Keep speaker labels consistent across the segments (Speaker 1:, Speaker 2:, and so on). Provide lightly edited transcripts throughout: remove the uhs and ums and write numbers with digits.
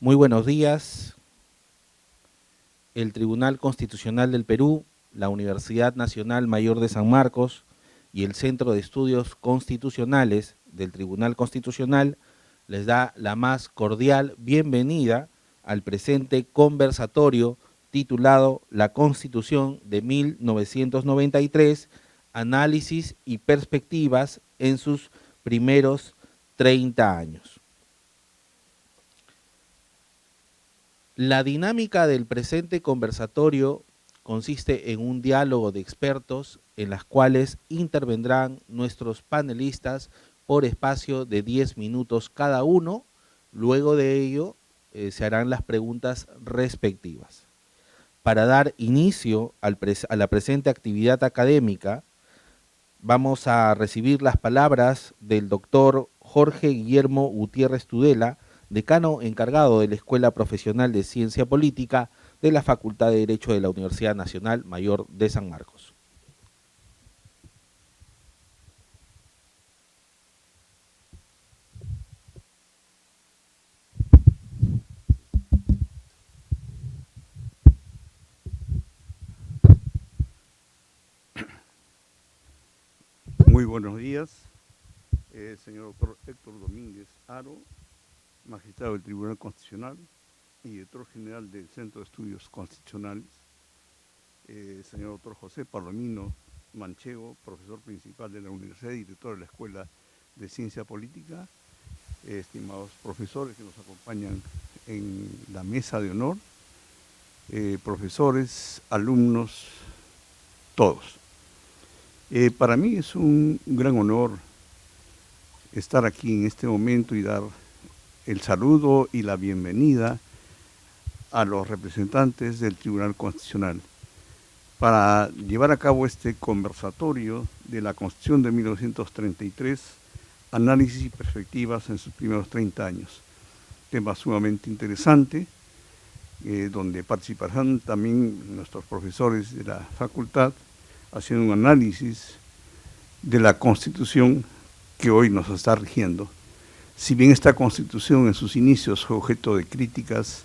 Speaker 1: Muy buenos días. El Tribunal Constitucional del Perú, la Universidad Nacional Mayor de San Marcos y el Centro de Estudios Constitucionales del Tribunal Constitucional les da la más cordial bienvenida al presente conversatorio titulado La Constitución de 1993, análisis y perspectivas en sus primeros 30 años. La dinámica del presente conversatorio consiste en un diálogo de expertos en las cuales intervendrán nuestros panelistas por espacio de 10 minutos cada uno. Luego de ello se harán las preguntas respectivas. Para dar inicio a la presente actividad académica, vamos a recibir las palabras del doctor Jorge Guillermo Gutiérrez Tudela, decano encargado de la Escuela Profesional de Ciencia Política de la Facultad de Derecho de la Universidad Nacional Mayor de San Marcos.
Speaker 2: Muy buenos días, señor doctor Héctor Domínguez Haro, magistrado del Tribunal Constitucional y director general del Centro de Estudios Constitucionales, señor doctor José Palomino Manchego, profesor principal de la Universidad y director de la Escuela de Ciencia Política, estimados profesores que nos acompañan en la mesa de honor, profesores, alumnos, todos. Para mí es un gran honor estar aquí en este momento y dar el saludo y la bienvenida a los representantes del Tribunal Constitucional para llevar a cabo este conversatorio de la Constitución de 1933, análisis y perspectivas en sus primeros 30 años. Tema sumamente interesante, donde participarán también nuestros profesores de la facultad, haciendo un análisis de la Constitución que hoy nos está rigiendo. Si bien esta Constitución en sus inicios fue objeto de críticas,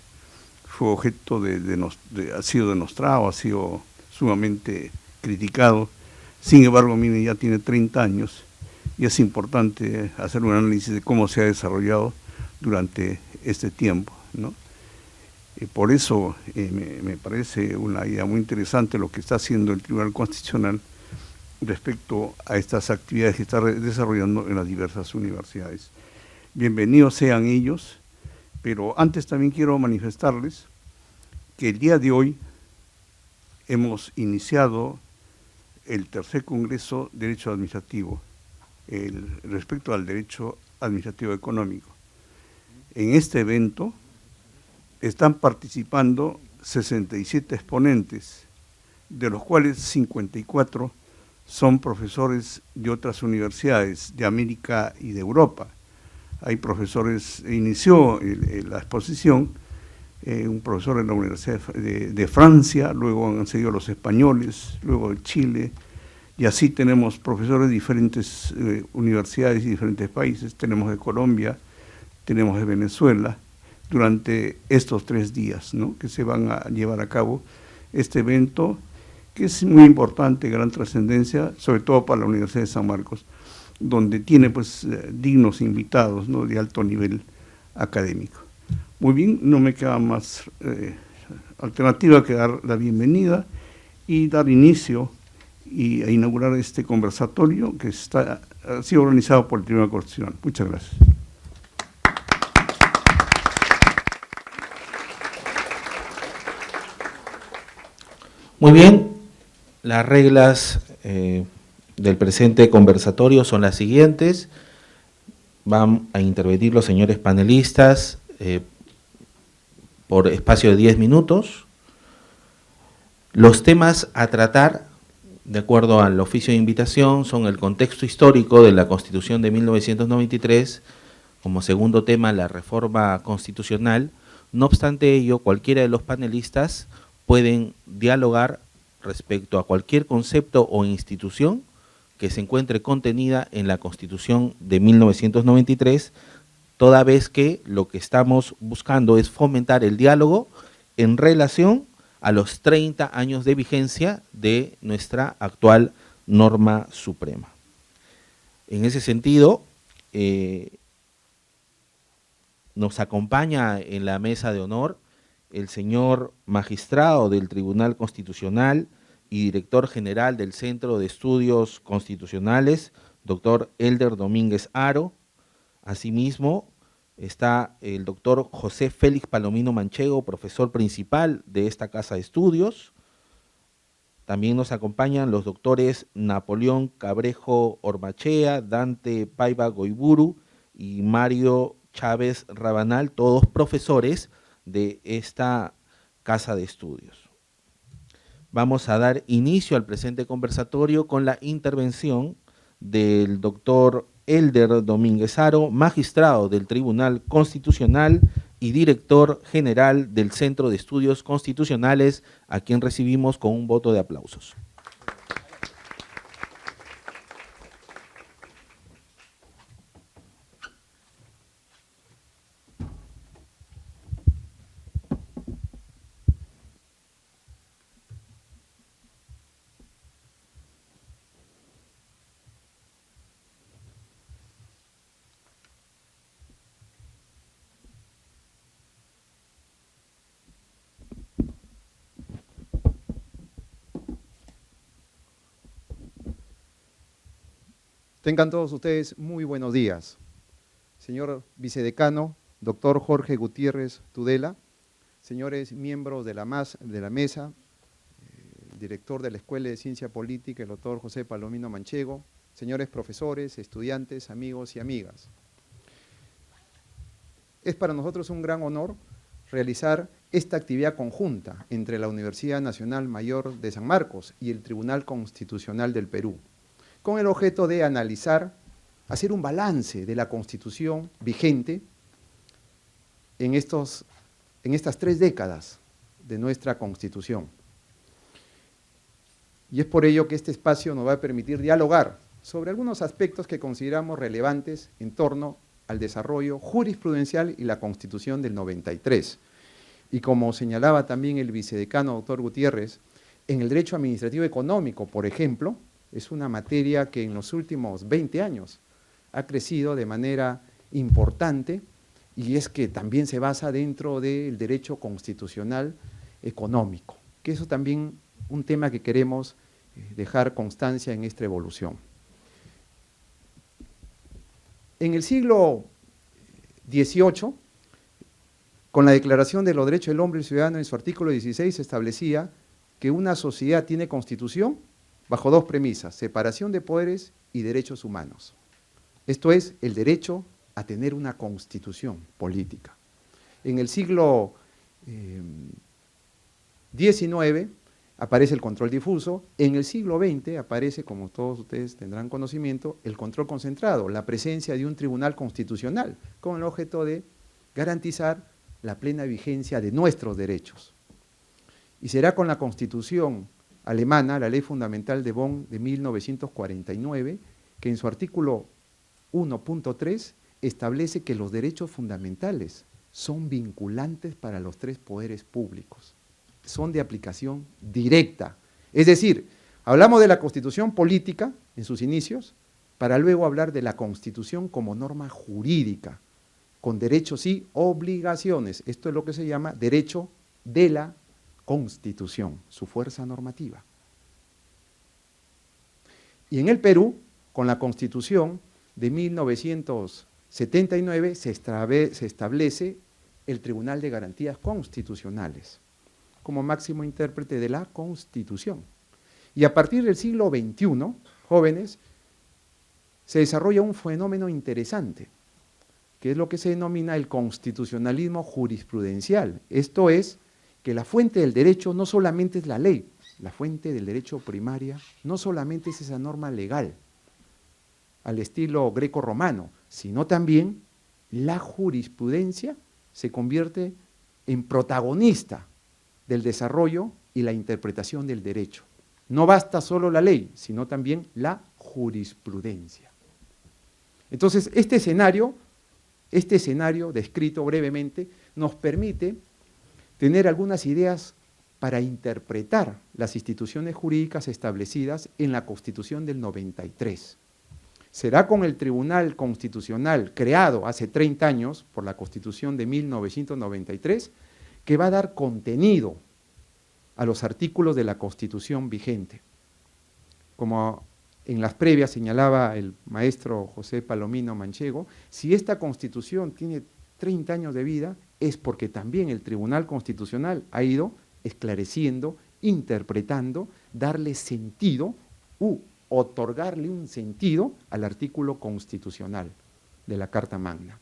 Speaker 2: fue objeto ha sido denostado, ha sido sumamente criticado, sin embargo, miren, ya tiene 30 años y es importante hacer un análisis de cómo se ha desarrollado durante este tiempo, ¿no? Por eso me parece una idea muy interesante lo que está haciendo el Tribunal Constitucional respecto a estas actividades que está desarrollando en las diversas universidades. Bienvenidos sean ellos, pero antes también quiero manifestarles que el día de hoy hemos iniciado el tercer Congreso de Derecho Administrativo respecto al Derecho Administrativo Económico. En este evento están participando 67 exponentes, de los cuales 54 son profesores de otras universidades de América y de Europa. Hay profesores, inició la exposición, un profesor en la Universidad de Francia, luego han seguido los españoles, luego de Chile, y así tenemos profesores de diferentes universidades y diferentes países. Tenemos de Colombia, tenemos de Venezuela, durante estos 3 días, ¿no?, que se van a llevar a cabo este evento, que es muy importante, gran trascendencia, sobre todo para la Universidad de San Marcos, donde tiene pues dignos invitados, ¿no?, de alto nivel académico. Muy bien, no me queda más alternativa que dar la bienvenida y dar inicio a inaugurar este conversatorio que ha sido organizado por el Tribunal Constitucional. Muchas gracias.
Speaker 1: Muy bien, las reglas del presente conversatorio son las siguientes. Van a intervenir los señores panelistas por espacio de 10 minutos. Los temas a tratar, de acuerdo al oficio de invitación, son el contexto histórico de la Constitución de 1993, como segundo tema la reforma constitucional. No obstante ello, cualquiera de los panelistas pueden dialogar respecto a cualquier concepto o institución que se encuentre contenida en la Constitución de 1993, toda vez que lo que estamos buscando es fomentar el diálogo en relación a los 30 años de vigencia de nuestra actual norma suprema. En ese sentido, nos acompaña en la mesa de honor el señor magistrado del Tribunal Constitucional y director general del Centro de Estudios Constitucionales, doctor Elder Domínguez Haro. Asimismo, está el doctor José Félix Palomino Manchego, profesor principal de esta casa de estudios. También nos acompañan los doctores Napoleón Cabrejo Ormachea, Dante Paiva Goiburu y Mario Chávez Rabanal, todos profesores de esta casa de estudios. Vamos a dar inicio al presente conversatorio con la intervención del doctor Elder Domínguez Haro, magistrado del Tribunal Constitucional y director general del Centro de Estudios Constitucionales, a quien recibimos con un voto de aplausos.
Speaker 3: Tengan todos ustedes muy buenos días. Señor vicedecano, doctor Jorge Gutiérrez Tudela, señores miembros de la mesa, director de la Escuela de Ciencia Política, el doctor José Palomino Manchego, señores profesores, estudiantes, amigos y amigas. Es para nosotros un gran honor realizar esta actividad conjunta entre la Universidad Nacional Mayor de San Marcos y el Tribunal Constitucional del Perú, con el objeto de analizar, hacer un balance de la Constitución vigente en estas 3 décadas de nuestra Constitución. Y es por ello que este espacio nos va a permitir dialogar sobre algunos aspectos que consideramos relevantes en torno al desarrollo jurisprudencial y la Constitución del 93. Y como señalaba también el vicedecano doctor Gutiérrez, en el derecho administrativo económico, por ejemplo, es una materia que en los últimos 20 años ha crecido de manera importante y es que también se basa dentro del derecho constitucional económico, que eso también un tema que queremos dejar constancia en esta evolución. En el siglo XVIII, con la Declaración de los Derechos del Hombre y del Ciudadano, en su artículo 16 se establecía que una sociedad tiene constitución bajo 2 premisas: separación de poderes y derechos humanos. Esto es, el derecho a tener una constitución política. En el siglo XIX aparece el control difuso, en el siglo XX aparece, como todos ustedes tendrán conocimiento, el control concentrado, la presencia de un tribunal constitucional, con el objeto de garantizar la plena vigencia de nuestros derechos. Y será con la Constitución alemana, la Ley Fundamental de Bonn de 1949, que en su artículo 1.3 establece que los derechos fundamentales son vinculantes para los 3 poderes públicos, son de aplicación directa. Es decir, hablamos de la Constitución política en sus inicios, para luego hablar de la Constitución como norma jurídica, con derechos y obligaciones. Esto es lo que se llama derecho de la Constitución, su fuerza normativa. Y en el Perú, con la Constitución de 1979, se establece el Tribunal de Garantías Constitucionales como máximo intérprete de la Constitución. Y a partir del siglo XXI, jóvenes, se desarrolla un fenómeno interesante, que es lo que se denomina el constitucionalismo jurisprudencial. Esto es, que la fuente del derecho no solamente es la ley, la fuente del derecho primaria no solamente es esa norma legal, al estilo greco-romano, sino también la jurisprudencia se convierte en protagonista del desarrollo y la interpretación del derecho. No basta solo la ley, sino también la jurisprudencia. Entonces, este escenario Este escenario, descrito brevemente, nos permite tener algunas ideas para interpretar las instituciones jurídicas establecidas en la Constitución del 93. Será con el Tribunal Constitucional creado hace 30 años por la Constitución de 1993 que va a dar contenido a los artículos de la Constitución vigente. Como en las previas señalaba el maestro José Palomino Manchego, si esta Constitución tiene 30 años de vida es porque también el Tribunal Constitucional ha ido esclareciendo, interpretando, darle sentido otorgarle un sentido al artículo constitucional de la Carta Magna.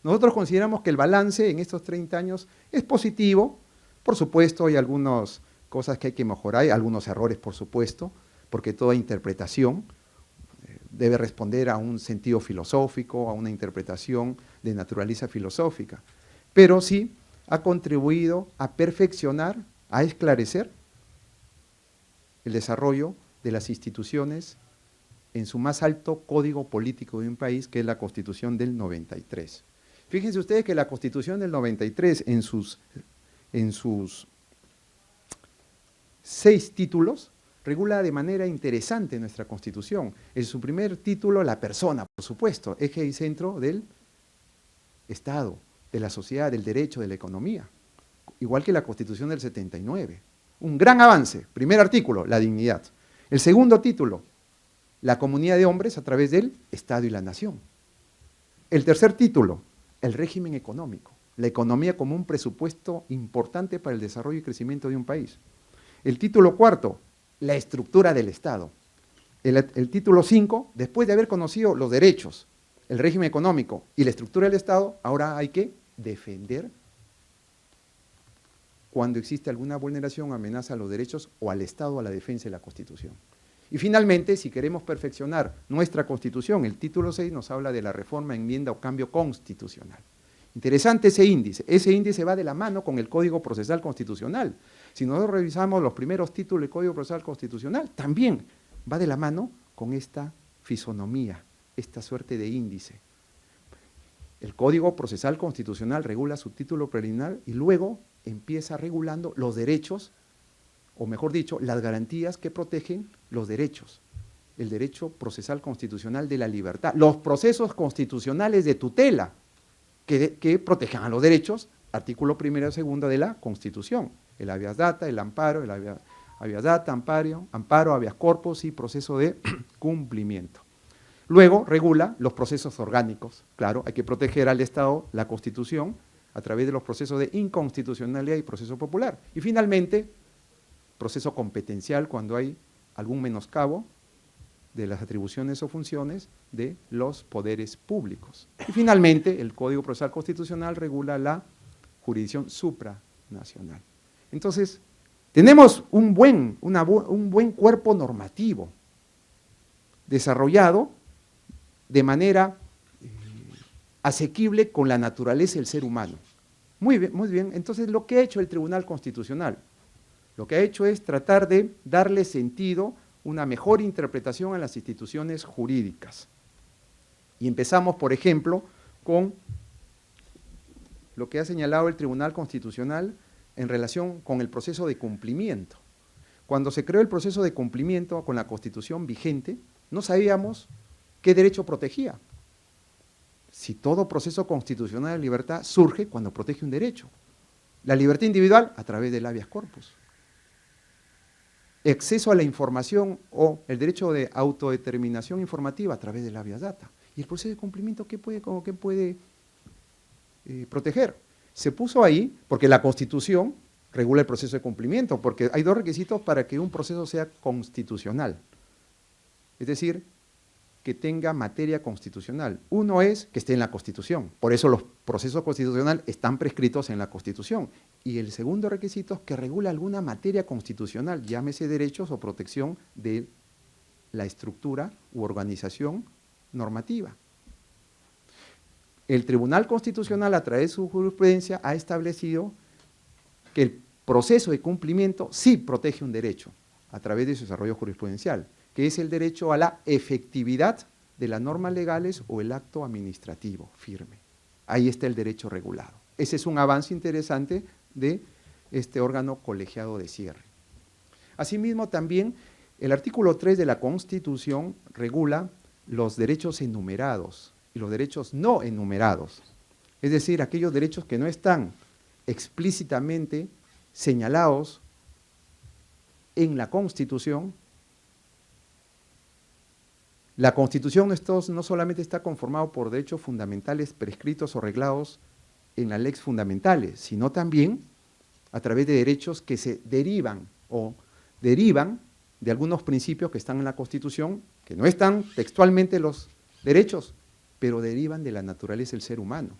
Speaker 3: Nosotros consideramos que el balance en estos 30 años es positivo. Por supuesto, hay algunas cosas que hay que mejorar, hay algunos errores, por supuesto, porque toda interpretación debe responder a un sentido filosófico, a una interpretación de naturaleza filosófica. Pero sí ha contribuido a perfeccionar, a esclarecer el desarrollo de las instituciones en su más alto código político de un país, que es la Constitución del 93. Fíjense ustedes que la Constitución del 93, en sus 6 títulos, regula de manera interesante nuestra Constitución. En su primer título, la persona, por supuesto, eje y centro del Estado, de la sociedad, del derecho, de la economía, igual que la Constitución del 79. Un gran avance. Primer artículo, la dignidad. El segundo título, la comunidad de hombres a través del Estado y la nación. El tercer título, el régimen económico, la economía como un presupuesto importante para el desarrollo y crecimiento de un país. El título cuarto, la estructura del Estado. El título 5, después de haber conocido los derechos, el régimen económico y la estructura del Estado, ahora hay que defender cuando existe alguna vulneración, amenaza a los derechos o al Estado, a la defensa de la Constitución. Y finalmente, si queremos perfeccionar nuestra Constitución, el título 6 nos habla de la reforma, enmienda o cambio constitucional. Interesante ese índice va de la mano con el Código Procesal Constitucional. Si nosotros revisamos los primeros títulos del Código Procesal Constitucional, también va de la mano con esta fisonomía, esta suerte de índice. El Código Procesal Constitucional regula su título preliminar y luego empieza regulando los derechos, o mejor dicho, las garantías que protegen los derechos. El derecho procesal constitucional de la libertad, los procesos constitucionales de tutela que protejan a los derechos, artículo 1 y 2 de la Constitución, el habeas data, el amparo, habeas data, amparo, habeas corpus y proceso de cumplimiento. Luego regula los procesos orgánicos, claro, hay que proteger al Estado, la Constitución, a través de los procesos de inconstitucionalidad y proceso popular. Y finalmente, proceso competencial cuando hay algún menoscabo de las atribuciones o funciones de los poderes públicos. Y finalmente, el Código Procesal Constitucional regula la jurisdicción supranacional. Entonces, tenemos un buen cuerpo normativo desarrollado de manera asequible con la naturaleza del ser humano. Muy bien. Entonces, lo que ha hecho el Tribunal Constitucional, lo que ha hecho es tratar de darle sentido, una mejor interpretación a las instituciones jurídicas. Y empezamos, por ejemplo, con lo que ha señalado el Tribunal Constitucional en relación con el proceso de cumplimiento. Cuando se creó el proceso de cumplimiento con la Constitución vigente, no sabíamos qué derecho protegía. Si todo proceso constitucional de libertad surge cuando protege un derecho. La libertad individual a través del habeas corpus. Acceso a la información o el derecho de autodeterminación informativa a través del habeas data. ¿Y el proceso de cumplimiento qué puede proteger? Se puso ahí porque la Constitución regula el proceso de cumplimiento, porque hay 2 requisitos para que un proceso sea constitucional. Es decir, que tenga materia constitucional. Uno es que esté en la Constitución, por eso los procesos constitucionales están prescritos en la Constitución. Y el segundo requisito es que regula alguna materia constitucional, llámese derechos o protección de la estructura u organización normativa. El Tribunal Constitucional, a través de su jurisprudencia, ha establecido que el proceso de cumplimiento sí protege un derecho, a través de su desarrollo jurisprudencial, que es el derecho a la efectividad de las normas legales o el acto administrativo firme. Ahí está el derecho regulado. Ese es un avance interesante de este órgano colegiado de cierre. Asimismo, también el artículo 3 de la Constitución regula los derechos enumerados y los derechos no enumerados, es decir, aquellos derechos que no están explícitamente señalados en la Constitución. La Constitución no solamente está conformada por derechos fundamentales prescritos o reglados en las leyes fundamentales, sino también a través de derechos que se derivan de algunos principios que están en la Constitución, que no están textualmente los derechos, pero derivan de la naturaleza del ser humano,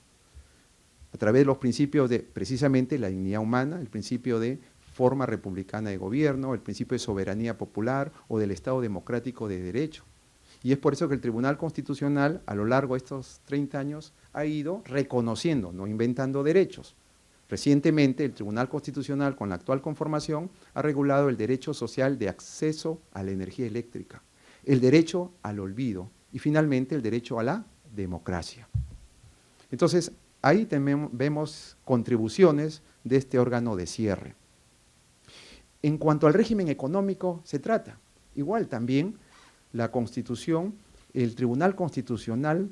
Speaker 3: a través de los principios de, precisamente, la dignidad humana, el principio de forma republicana de gobierno, el principio de soberanía popular o del Estado democrático de derecho. Y es por eso que el Tribunal Constitucional, a lo largo de estos 30 años, ha ido reconociendo, no inventando derechos. Recientemente, el Tribunal Constitucional, con la actual conformación, ha regulado el derecho social de acceso a la energía eléctrica, el derecho al olvido y, finalmente, el derecho a la democracia. Entonces, ahí también vemos contribuciones de este órgano de cierre. En cuanto al régimen económico se trata, igual también la Constitución, el Tribunal Constitucional,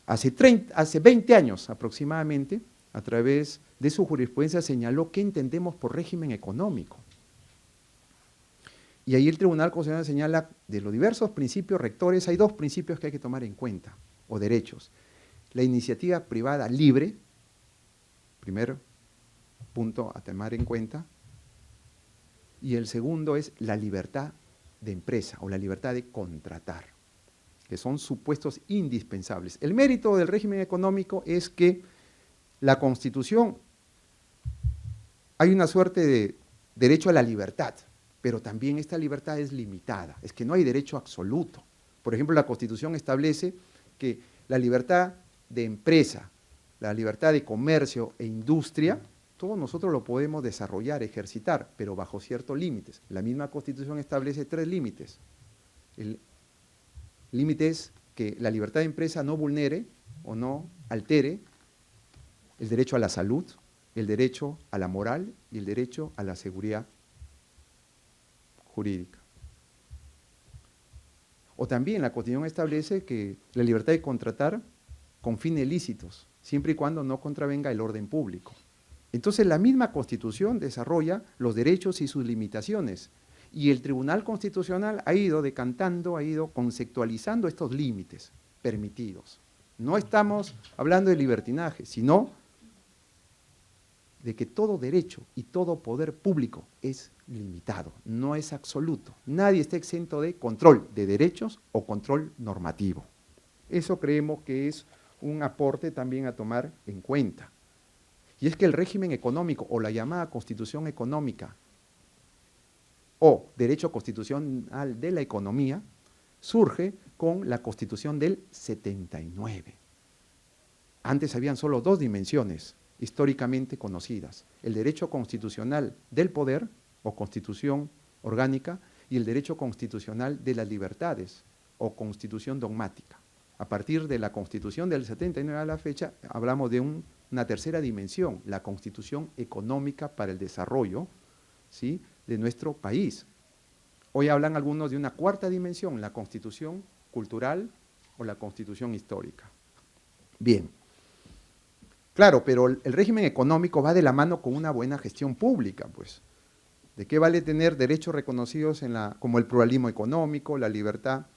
Speaker 3: hace 20 años aproximadamente, a través de su jurisprudencia señaló qué entendemos por régimen económico. Y ahí el Tribunal Constitucional señala de los diversos principios rectores, hay 2 principios que hay que tomar en cuenta, o derechos. La iniciativa privada libre, primer punto a tomar en cuenta, y el segundo es la libertad de empresa o la libertad de contratar, que son supuestos indispensables. El mérito del régimen económico es que la Constitución, hay una suerte de derecho a la libertad, pero también esta libertad es limitada, es que no hay derecho absoluto. Por ejemplo, la Constitución establece que la libertad de empresa, la libertad de comercio e industria, todos nosotros lo podemos desarrollar, ejercitar, pero bajo ciertos límites. La misma Constitución establece 3 límites. El límite es que la libertad de empresa no vulnere o no altere el derecho a la salud, el derecho a la moral y el derecho a la seguridad jurídica. O también la Constitución establece que la libertad de contratar con fines lícitos, siempre y cuando no contravenga el orden público. Entonces la misma Constitución desarrolla los derechos y sus limitaciones, y el Tribunal Constitucional ha ido decantando, ha ido conceptualizando estos límites permitidos. No estamos hablando de libertinaje, sino de que todo derecho y todo poder público es limitado, no es absoluto. Nadie está exento de control de derechos o control normativo. Eso creemos que es un aporte también a tomar en cuenta. Y es que el régimen económico o la llamada Constitución económica o derecho constitucional de la economía surge con la Constitución del 79. Antes habían solo 2 dimensiones históricamente conocidas, el derecho constitucional del poder o constitución orgánica y el derecho constitucional de las libertades o constitución dogmática. A partir de la Constitución del 79 a la fecha hablamos de una tercera dimensión, la Constitución económica para el desarrollo, ¿sí?, de nuestro país. Hoy hablan algunos de una 4ª dimensión, la Constitución cultural o la Constitución histórica. Bien. Claro, pero el régimen económico va de la mano con una buena gestión pública, pues. ¿De qué vale tener derechos reconocidos como el pluralismo económico, la libertad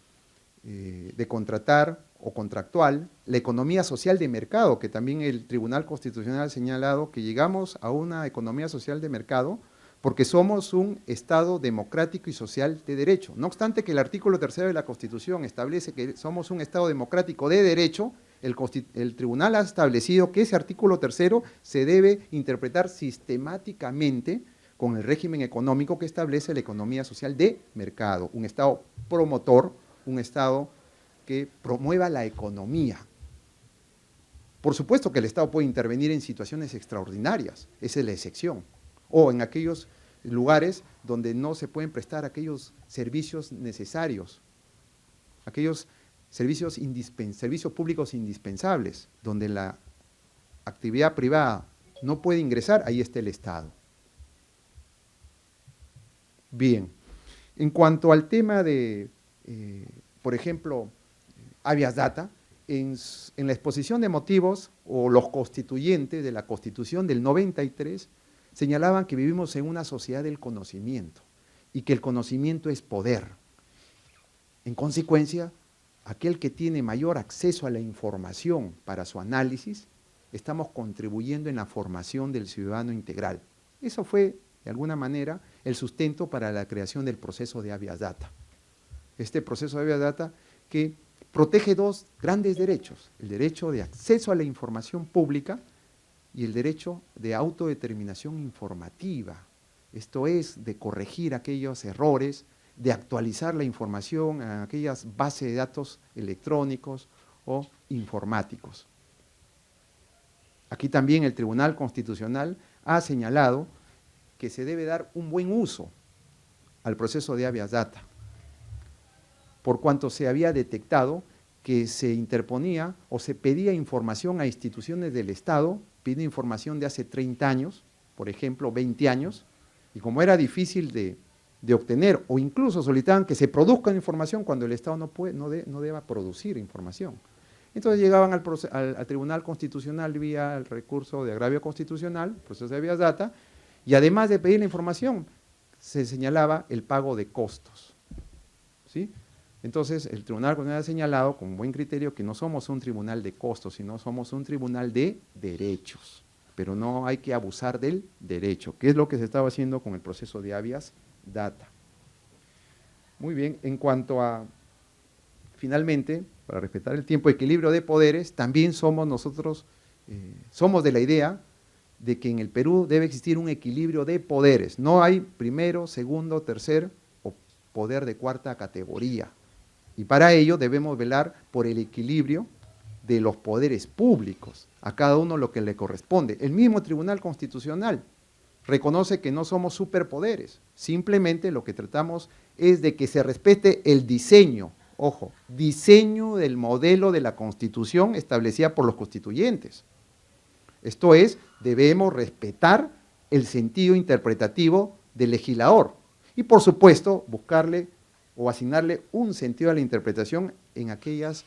Speaker 3: de contratar o contractual, la economía social de mercado, que también el Tribunal Constitucional ha señalado que llegamos a una economía social de mercado porque somos un Estado democrático y social de derecho? No obstante que el artículo 3 de la Constitución establece que somos un Estado democrático de derecho, el Tribunal ha establecido que ese artículo 3 se debe interpretar sistemáticamente con el régimen económico que establece la economía social de mercado, un Estado promotor, un Estado que promueva la economía. Por supuesto que el Estado puede intervenir en situaciones extraordinarias, esa es la excepción, o en aquellos lugares donde no se pueden prestar aquellos servicios necesarios, aquellos servicios públicos indispensables, donde la actividad privada no puede ingresar, ahí está el Estado. Bien, en cuanto al tema de, por ejemplo, habeas data, en la exposición de motivos, o los constituyentes de la Constitución del 93, señalaban que vivimos en una sociedad del conocimiento, y que el conocimiento es poder. En consecuencia, aquel que tiene mayor acceso a la información para su análisis, estamos contribuyendo en la formación del ciudadano integral. Eso fue, de alguna manera, el sustento para la creación del proceso de habeas data. Este proceso de habeas data que protege dos grandes derechos: el derecho de acceso a la información pública y el derecho de autodeterminación informativa. Esto es, de corregir aquellos errores, de actualizar la información a aquellas bases de datos electrónicos o informáticos. Aquí también el Tribunal Constitucional ha señalado que se debe dar un buen uso al proceso de habeas data, por cuanto se había detectado que se interponía o se pedía información a instituciones del Estado, pide información de hace 30 años, por ejemplo, 20 años, y como era difícil de obtener, o incluso solicitaban que se produzca información cuando el Estado no deba producir información. Entonces llegaban al Tribunal Constitucional vía el recurso de agravio constitucional, proceso de habeas data, y además de pedir la información, se señalaba el pago de costos, ¿sí? Entonces, el Tribunal Constitucional ha señalado con buen criterio que no somos un tribunal de costos, sino somos un tribunal de derechos, pero no hay que abusar del derecho, que es lo que se estaba haciendo con el proceso de habeas data. Muy bien, en cuanto a, finalmente, para respetar el tiempo, equilibrio de poderes, también somos nosotros, somos de la idea de que en el Perú debe existir un equilibrio de poderes. No hay primero, segundo, tercer o poder de cuarta categoría. Y para ello debemos velar por el equilibrio de los poderes públicos, a cada uno lo que le corresponde. El mismo Tribunal Constitucional reconoce que no somos superpoderes, simplemente lo que tratamos es de que se respete el diseño, ojo, diseño del modelo de la Constitución establecida por los constituyentes. Esto es, debemos respetar el sentido interpretativo del legislador y, por supuesto, buscarle o asignarle un sentido a la interpretación en aquellos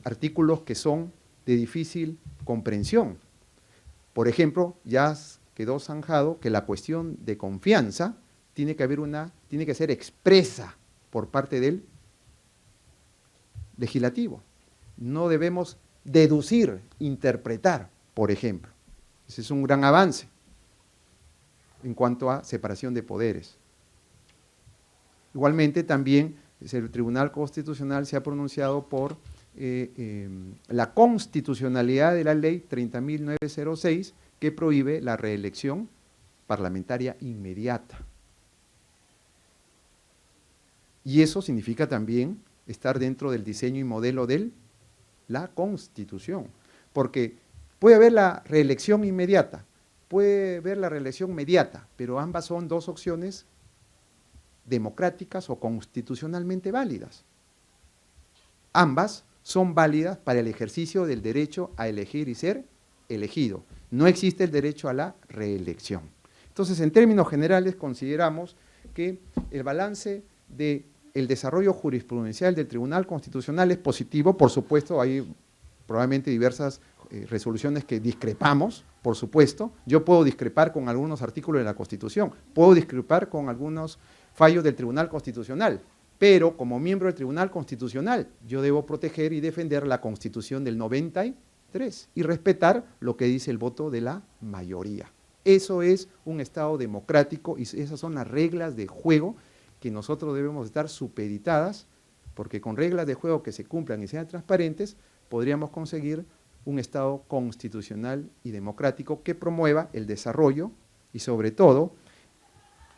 Speaker 3: artículos que son de difícil comprensión. Por ejemplo, ya quedó zanjado que la cuestión de confianza tiene que ser expresa por parte del legislativo. No debemos deducir, interpretar, por ejemplo. Ese es un gran avance en cuanto a separación de poderes. Igualmente también el Tribunal Constitucional se ha pronunciado por la constitucionalidad de la ley 30.906 que prohíbe la reelección parlamentaria inmediata. Y eso significa también estar dentro del diseño y modelo de la Constitución, porque puede haber la reelección inmediata, puede haber la reelección mediata, pero ambas son dos opciones democráticas o constitucionalmente válidas. Ambas son válidas para el ejercicio del derecho a elegir y ser elegido. No existe el derecho a la reelección. Entonces, en términos generales, consideramos que el balance del desarrollo jurisprudencial del Tribunal Constitucional es positivo. Por supuesto, hay probablemente diversas resoluciones que discrepamos, por supuesto. Yo puedo discrepar con algunos artículos de la Constitución, puedo discrepar con algunos fallos del Tribunal Constitucional, pero como miembro del Tribunal Constitucional yo debo proteger y defender la Constitución del 93 y respetar lo que dice el voto de la mayoría. Eso es un Estado democrático y esas son las reglas de juego que nosotros debemos estar supeditadas, porque con reglas de juego que se cumplan y sean transparentes, podríamos conseguir un Estado constitucional y democrático que promueva el desarrollo y sobre todo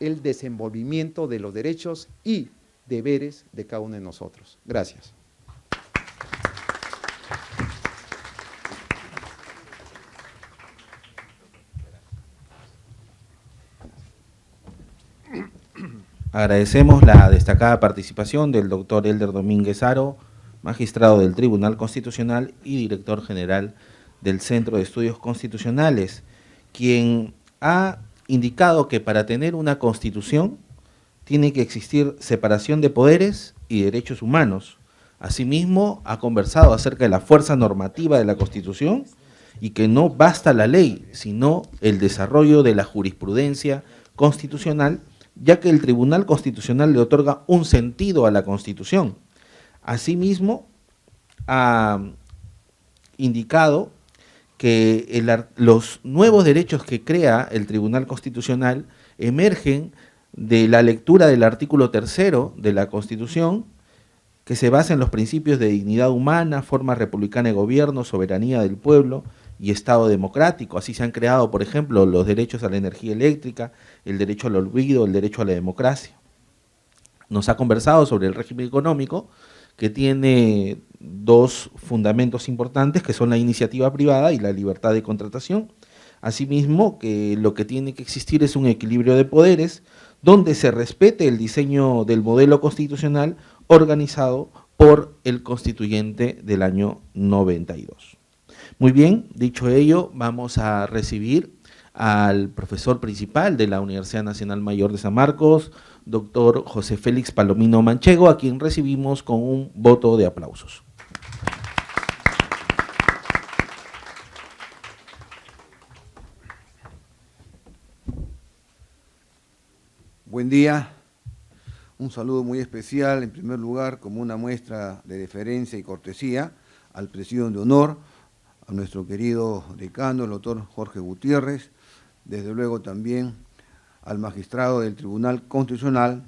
Speaker 3: el desenvolvimiento de los derechos y deberes de cada uno de nosotros. Gracias.
Speaker 1: Agradecemos la destacada participación del doctor Elder Domínguez Haro, magistrado del Tribunal Constitucional y director general del Centro de Estudios Constitucionales, quien ha indicado que para tener una constitución tiene que existir separación de poderes y derechos humanos. Asimismo, ha conversado acerca de la fuerza normativa de la Constitución y que no basta la ley, sino el desarrollo de la jurisprudencia constitucional, ya que el Tribunal Constitucional le otorga un sentido a la Constitución. Asimismo, ha indicado que los nuevos derechos que crea el Tribunal Constitucional emergen de la lectura del artículo 3º de la Constitución, que se basa en los principios de dignidad humana, forma republicana de gobierno, soberanía del pueblo y Estado democrático. Así se han creado, por ejemplo, los derechos a la energía eléctrica, el derecho al olvido, el derecho a la democracia. Nos ha conversado sobre el régimen económico, que tiene dos fundamentos importantes, que son la iniciativa privada y la libertad de contratación. Asimismo, que lo que tiene que existir es un equilibrio de poderes, donde se respete el diseño del modelo constitucional organizado por el constituyente del año 92. Muy bien, dicho ello, vamos a recibir al profesor principal de la Universidad Nacional Mayor de San Marcos, doctor José Félix Palomino Manchego, a quien recibimos con un voto de aplausos.
Speaker 4: Buen día, un saludo muy especial, en primer lugar, como una muestra de deferencia y cortesía al presidium de honor, a nuestro querido decano, el doctor Jorge Gutiérrez, desde luego también al magistrado del Tribunal Constitucional,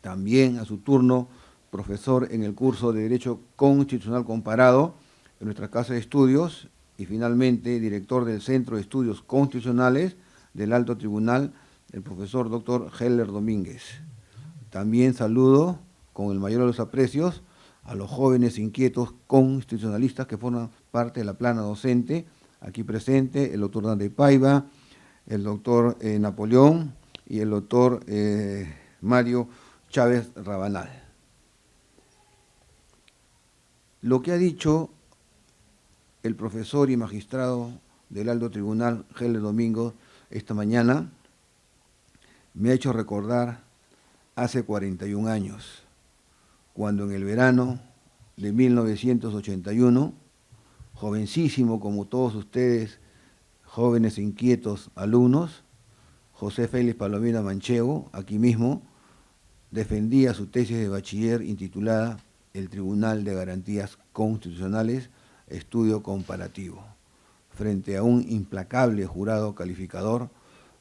Speaker 4: también a su turno profesor en el curso de Derecho Constitucional Comparado en nuestra Casa de Estudios y finalmente director del Centro de Estudios Constitucionales del Alto Tribunal, el profesor doctor Heller Domínguez. También saludo con el mayor de los aprecios a los jóvenes inquietos constitucionalistas que forman parte de la plana docente, aquí presente el doctor Dante Paiva, el doctor Napoleón y el doctor Mario Chávez Rabanal. Lo que ha dicho el profesor y magistrado del Alto Tribunal, Heller Domínguez, esta mañana, me ha hecho recordar hace 41 años, cuando en el verano de 1981, jovencísimo como todos ustedes, jóvenes inquietos alumnos, José Félix Palomino Manchego, aquí mismo, defendía su tesis de bachiller intitulada El Tribunal de Garantías Constitucionales, Estudio Comparativo, frente a un implacable jurado calificador.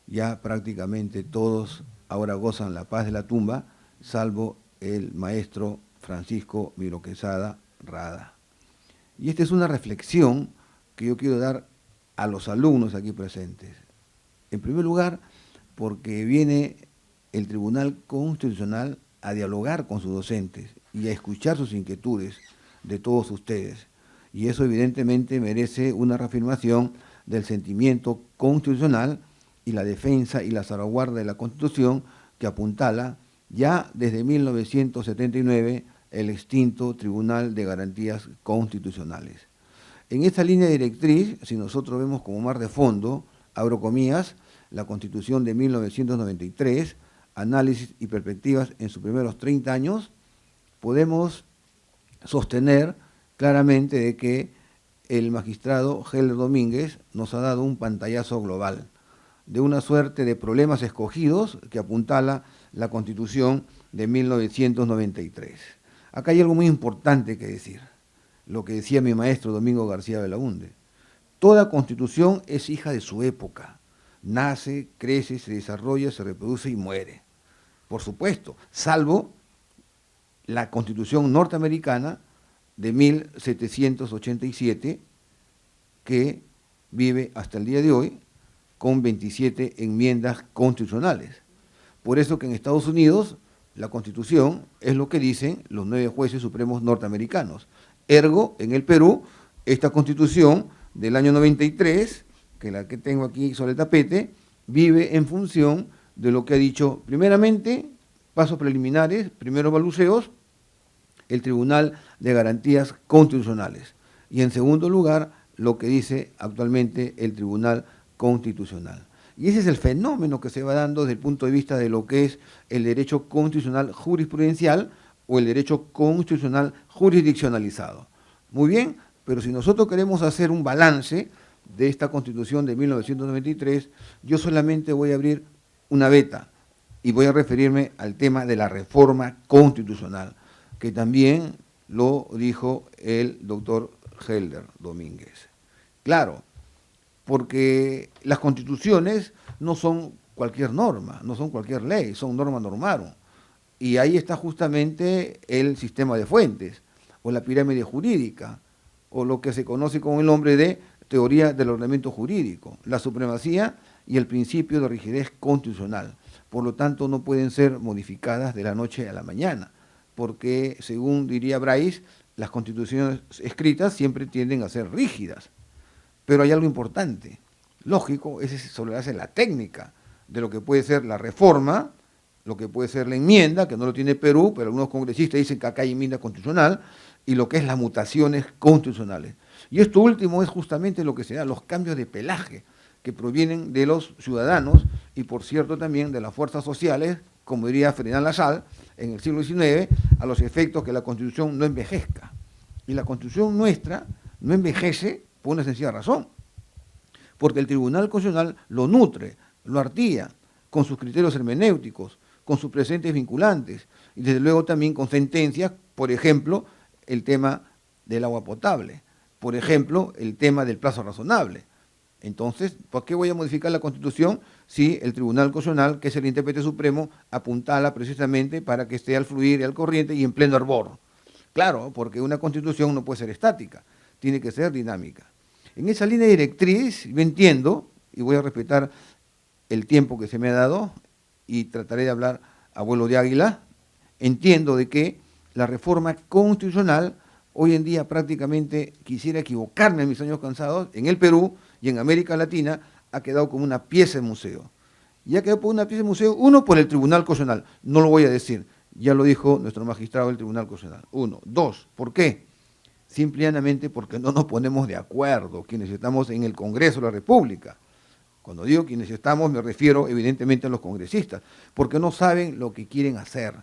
Speaker 4: Ya prácticamente todos ahora gozan la paz de la tumba, salvo el maestro Francisco Miro Quesada Rada. Y esta es una reflexión que yo quiero dar a los alumnos aquí presentes. En primer lugar, porque viene el Tribunal Constitucional a dialogar con sus docentes y a escuchar sus inquietudes de todos ustedes. Y eso evidentemente merece una reafirmación del sentimiento constitucional y la defensa y la salvaguarda de la Constitución que apuntala ya desde 1979 el extinto Tribunal de Garantías Constitucionales. En esta línea directriz, si nosotros vemos como mar de fondo, abro comillas, la Constitución de 1993, análisis y perspectivas en sus primeros 30 años, podemos sostener claramente de que el magistrado Heller Domínguez nos ha dado un pantallazo global de una suerte de problemas escogidos que apuntala la Constitución de 1993. Acá hay algo muy importante que decir, lo que decía mi maestro Domingo García Belaúnde. Toda Constitución es hija de su época, nace, crece, se desarrolla, se reproduce y muere. Por supuesto, salvo la Constitución norteamericana de 1787, que vive hasta el día de hoy, con 27 enmiendas constitucionales. Por eso que en Estados Unidos la Constitución es lo que dicen los 9 jueces supremos norteamericanos. Ergo, en el Perú, esta Constitución del año 93, que la que tengo aquí sobre el tapete, vive en función de lo que ha dicho, primeramente, pasos preliminares, primeros balbuceos, el tribunal de garantías constitucionales. Y en segundo lugar, lo que dice actualmente el Tribunal Constitucional. Y ese es el fenómeno que se va dando desde el punto de vista de lo que es el derecho constitucional jurisprudencial o el derecho constitucional jurisdiccionalizado. Muy bien, pero si nosotros queremos hacer un balance de esta Constitución de 1993, yo solamente voy a abrir una veta y voy a referirme al tema de la reforma constitucional, que también lo dijo el doctor Helder Domínguez. Claro, porque las constituciones no son cualquier norma, no son cualquier ley, son norma normarum. Y ahí está justamente el sistema de fuentes, o la pirámide jurídica, o lo que se conoce con el nombre de teoría del ordenamiento jurídico, la supremacía y el principio de rigidez constitucional. Por lo tanto, no pueden ser modificadas de la noche a la mañana, porque, según diría Bryce, las constituciones escritas siempre tienden a ser rígidas. Pero hay algo importante, lógico, es sobre la base de la técnica, de lo que puede ser la reforma, lo que puede ser la enmienda, que no lo tiene Perú, pero algunos congresistas dicen que acá hay enmienda constitucional, y lo que es las mutaciones constitucionales. Y esto último es justamente lo que se da, los cambios de pelaje, que provienen de los ciudadanos, y por cierto también de las fuerzas sociales, como diría Ferdinand Lassalle, en el siglo XIX, a los efectos que la Constitución no envejezca. Y la Constitución nuestra no envejece por una sencilla razón, porque el Tribunal Constitucional lo nutre, lo artía, con sus criterios hermenéuticos, con sus presentes vinculantes, y desde luego también con sentencias, por ejemplo, el tema del agua potable, por ejemplo, el tema del plazo razonable. Entonces, ¿por qué voy a modificar la Constitución si el Tribunal Constitucional, que es el intérprete supremo, apuntala precisamente para que esté al fluir y al corriente y en pleno hervor? Claro, porque una Constitución no puede ser estática, tiene que ser dinámica. En esa línea directriz, yo entiendo, y voy a respetar el tiempo que se me ha dado, y trataré de hablar a vuelo de águila, entiendo de que la reforma constitucional, hoy en día prácticamente, quisiera equivocarme en mis años cansados, en el Perú y en América Latina, ha quedado como una pieza de museo. Y ha quedado como una pieza de museo, uno, por el Tribunal Constitucional, no lo voy a decir, ya lo dijo nuestro magistrado del Tribunal Constitucional. Uno. Dos, ¿por qué? Simplemente porque no nos ponemos de acuerdo, quienes estamos en el Congreso de la República. Cuando digo quienes estamos, me refiero evidentemente a los congresistas, porque no saben lo que quieren hacer.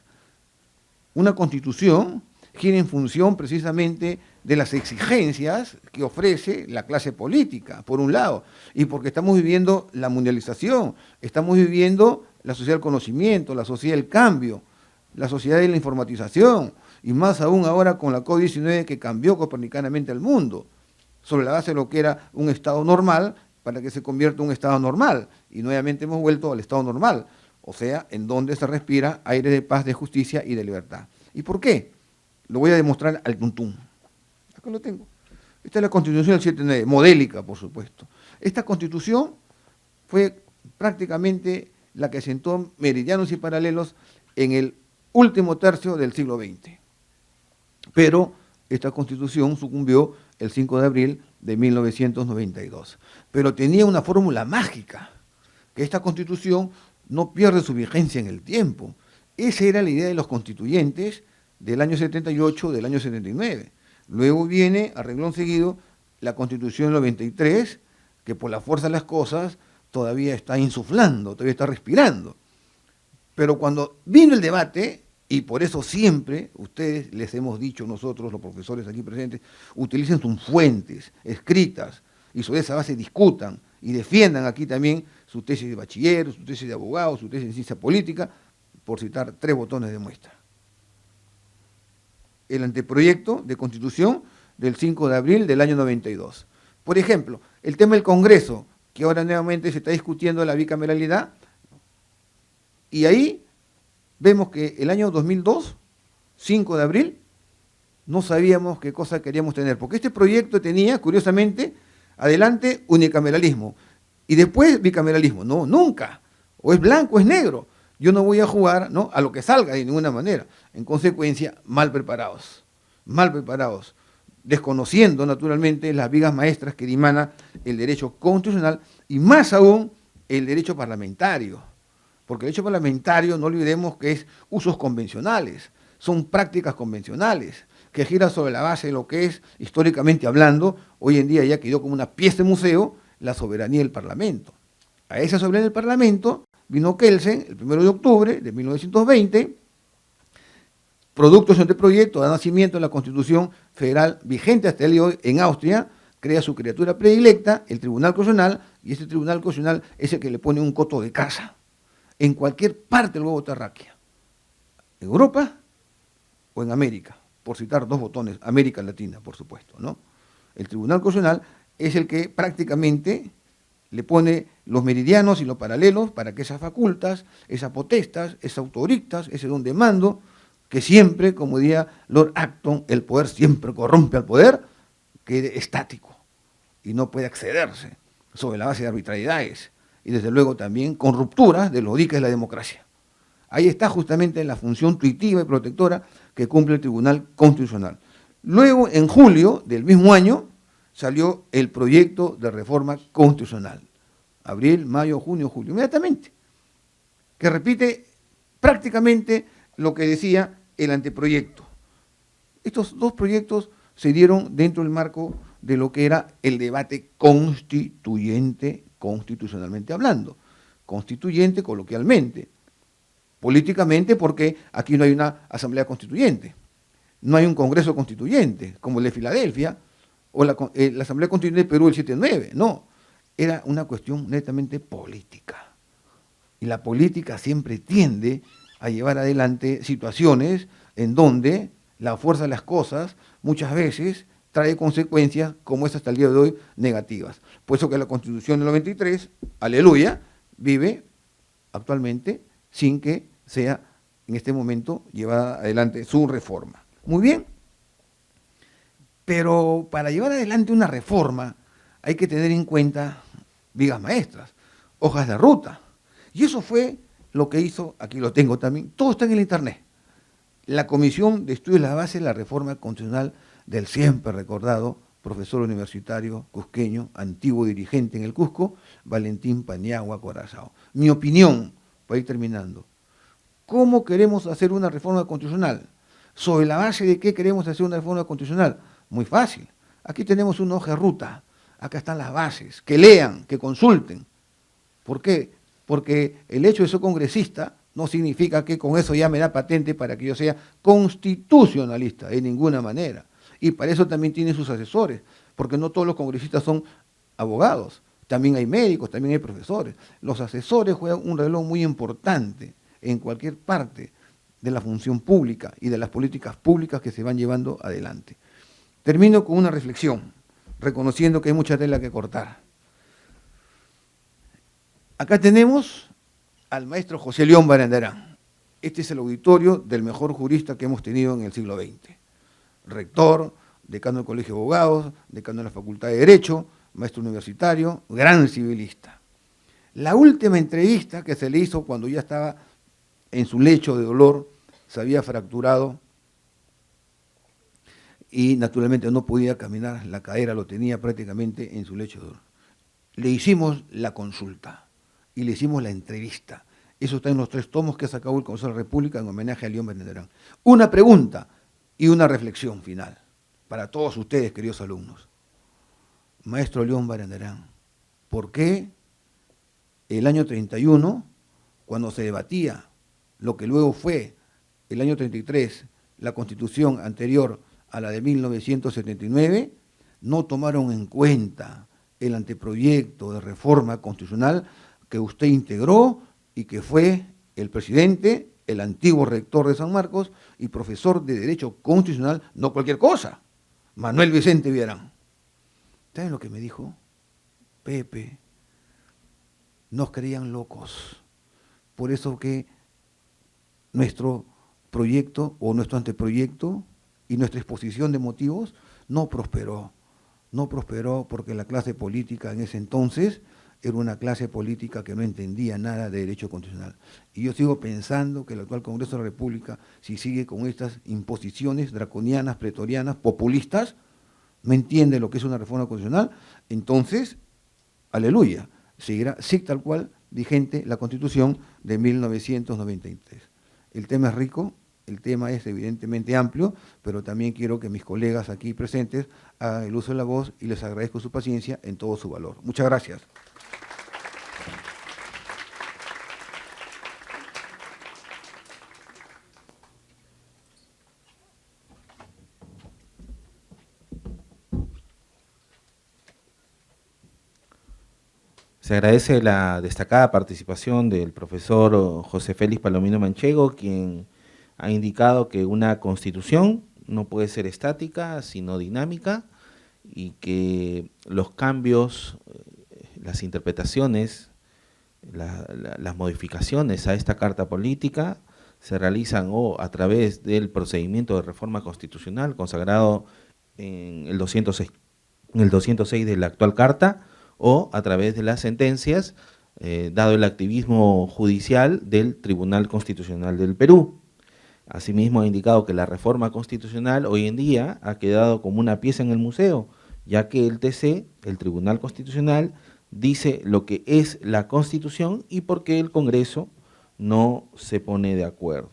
Speaker 4: Una Constitución gira en función precisamente de las exigencias que ofrece la clase política, por un lado, y porque estamos viviendo la mundialización, estamos viviendo la sociedad del conocimiento, la sociedad del cambio, la sociedad de la informatización, y más aún ahora con la COVID-19 que cambió copernicanamente el mundo, sobre la base de lo que era un estado normal, para que se convierta en un estado normal, y nuevamente hemos vuelto al estado normal, o sea, en donde se respira aire de paz, de justicia y de libertad. ¿Y por qué? Lo voy a demostrar al tuntún. Acá lo tengo. Esta es la Constitución del 79, modélica, por supuesto. Esta Constitución fue prácticamente la que sentó meridianos y paralelos en el último tercio del siglo XX. Pero esta Constitución sucumbió el 5 de abril de 1992. Pero tenía una fórmula mágica, que esta Constitución no pierde su vigencia en el tiempo. Esa era la idea de los constituyentes del año 78, del año 79. Luego viene, a renglón seguido, la Constitución del 93, que por la fuerza de las cosas todavía está insuflando, todavía está respirando. Pero cuando vino el debate, y por eso siempre, ustedes les hemos dicho nosotros, los profesores aquí presentes, utilicen sus fuentes escritas y sobre esa base discutan y defiendan aquí también su tesis de bachiller, su tesis de abogado, su tesis de ciencia política, por citar 3 botones de muestra. El anteproyecto de Constitución del 5 de abril del año 92. Por ejemplo, el tema del Congreso, que ahora nuevamente se está discutiendo la bicameralidad, y ahí vemos que el año 2002, 5 de abril, no sabíamos qué cosa queríamos tener, porque este proyecto tenía, curiosamente, adelante unicameralismo, y después bicameralismo. No, nunca. O es blanco o es negro. Yo no voy a jugar, ¿no?, a lo que salga de ninguna manera. En consecuencia, mal preparados, desconociendo naturalmente las vigas maestras que dimana el derecho constitucional y más aún el derecho parlamentario. Porque el derecho parlamentario, no olvidemos que es usos convencionales, son prácticas convencionales. que gira sobre la base de lo que es, históricamente hablando, hoy en día ya quedó como una pieza de museo, la soberanía del Parlamento. A esa soberanía del Parlamento vino Kelsen el 1 de octubre de 1920, producto de su anteproyecto, da nacimiento a la Constitución Federal vigente hasta el día de hoy en Austria, crea su criatura predilecta, el Tribunal Constitucional, y ese Tribunal Constitucional es el que le pone un coto de casa en cualquier parte del globo terráqueo, en Europa o en América, por citar dos botones, América Latina, por supuesto, ¿no? El Tribunal Constitucional es el que prácticamente le pone los meridianos y los paralelos para que esas facultas, esas potestas, esas autoristas, ese don de mando, que siempre, como diría Lord Acton, el poder siempre corrompe al poder, quede estático y no puede accederse sobre la base de arbitrariedades y desde luego también con rupturas de los diques de la democracia. Ahí está justamente la función tuitiva y protectora que cumple el Tribunal Constitucional. Luego, en julio del mismo año, salió el proyecto de reforma constitucional. Abril, mayo, junio, julio, inmediatamente. Que repite prácticamente lo que decía el anteproyecto. Estos dos proyectos se dieron dentro del marco de lo que era el debate constituyente, constitucionalmente hablando. Constituyente coloquialmente. Políticamente porque aquí no hay una asamblea constituyente. No hay un congreso constituyente, como el de Filadelfia, o la Asamblea Constituyente de Perú el 7-9, no, era una cuestión netamente política. Y la política siempre tiende a llevar adelante situaciones en donde la fuerza de las cosas muchas veces trae consecuencias, como es hasta el día de hoy, negativas. Por eso que la Constitución del 93, aleluya, vive actualmente sin que sea en este momento llevada adelante su reforma. Muy bien. Pero para llevar adelante una reforma hay que tener en cuenta vigas maestras, hojas de ruta. Y eso fue lo que hizo, aquí lo tengo también, todo está en el internet. La Comisión de Estudios de la Base de la Reforma Constitucional del siempre recordado profesor universitario cusqueño, antiguo dirigente en el Cusco, Valentín Paniagua Corazao. Mi opinión, para ir terminando, ¿cómo queremos hacer una reforma constitucional? ¿Sobre la base de qué queremos hacer una reforma constitucional? Muy fácil. Aquí tenemos una hoja de ruta. Acá están las bases. Que lean, que consulten. ¿Por qué? Porque el hecho de ser congresista no significa que con eso ya me da patente para que yo sea constitucionalista, de ninguna manera. Y para eso también tiene sus asesores, porque no todos los congresistas son abogados. También hay médicos, también hay profesores. Los asesores juegan un reloj muy importante en cualquier parte de la función pública y de las políticas públicas que se van llevando adelante. Termino con una reflexión, reconociendo que hay mucha tela que cortar. Acá tenemos al maestro José León Barandarán. Este es el auditorio del mejor jurista que hemos tenido en el siglo XX. Rector, decano del Colegio de Abogados, decano de la Facultad de Derecho, maestro universitario, gran civilista. La última entrevista que se le hizo cuando ya estaba en su lecho de dolor, se había fracturado y naturalmente no podía caminar, la cadera lo tenía prácticamente en su lecho de dolor. Le hicimos la consulta y le hicimos la entrevista. Eso está en los 3 tomos que ha sacado el Consejo de la República en homenaje a León Barandarán. Una pregunta y una reflexión final para todos ustedes, queridos alumnos. Maestro León Barandarán, ¿por qué el año 31, cuando se debatía lo que luego fue el año 33, la Constitución anterior a la de 1979, no tomaron en cuenta el anteproyecto de reforma constitucional que usted integró y que fue el presidente, el antiguo rector de San Marcos y profesor de Derecho Constitucional, no cualquier cosa, Manuel Vicente Villarán? ¿Saben lo que me dijo? Pepe, nos creían locos. Por eso que nuestro proyecto o nuestro anteproyecto y nuestra exposición de motivos no prosperó. No prosperó porque la clase política en ese entonces era una clase política que no entendía nada de derecho constitucional. Y yo sigo pensando que el actual Congreso de la República, si sigue con estas imposiciones draconianas, pretorianas, populistas, no entiende lo que es una reforma constitucional, entonces, aleluya, seguirá sí tal cual vigente la Constitución de 1993. El tema es rico, el tema es evidentemente amplio, pero también quiero que mis colegas aquí presentes hagan el uso de la voz y les agradezco su paciencia en todo su valor. Muchas gracias.
Speaker 1: Se agradece la destacada participación del profesor José Félix Palomino Manchego, quien ha indicado que una constitución no puede ser estática, sino dinámica, y que los cambios, las interpretaciones, las modificaciones a esta carta política se realizan o a través del procedimiento de reforma constitucional consagrado en el 206 de la actual carta, o a través de las sentencias, dado el activismo judicial del Tribunal Constitucional del Perú. Asimismo, ha indicado que la reforma constitucional hoy en día ha quedado como una pieza en el museo, ya que el TC, el Tribunal Constitucional, dice lo que es la Constitución y por qué el Congreso no se pone de acuerdo.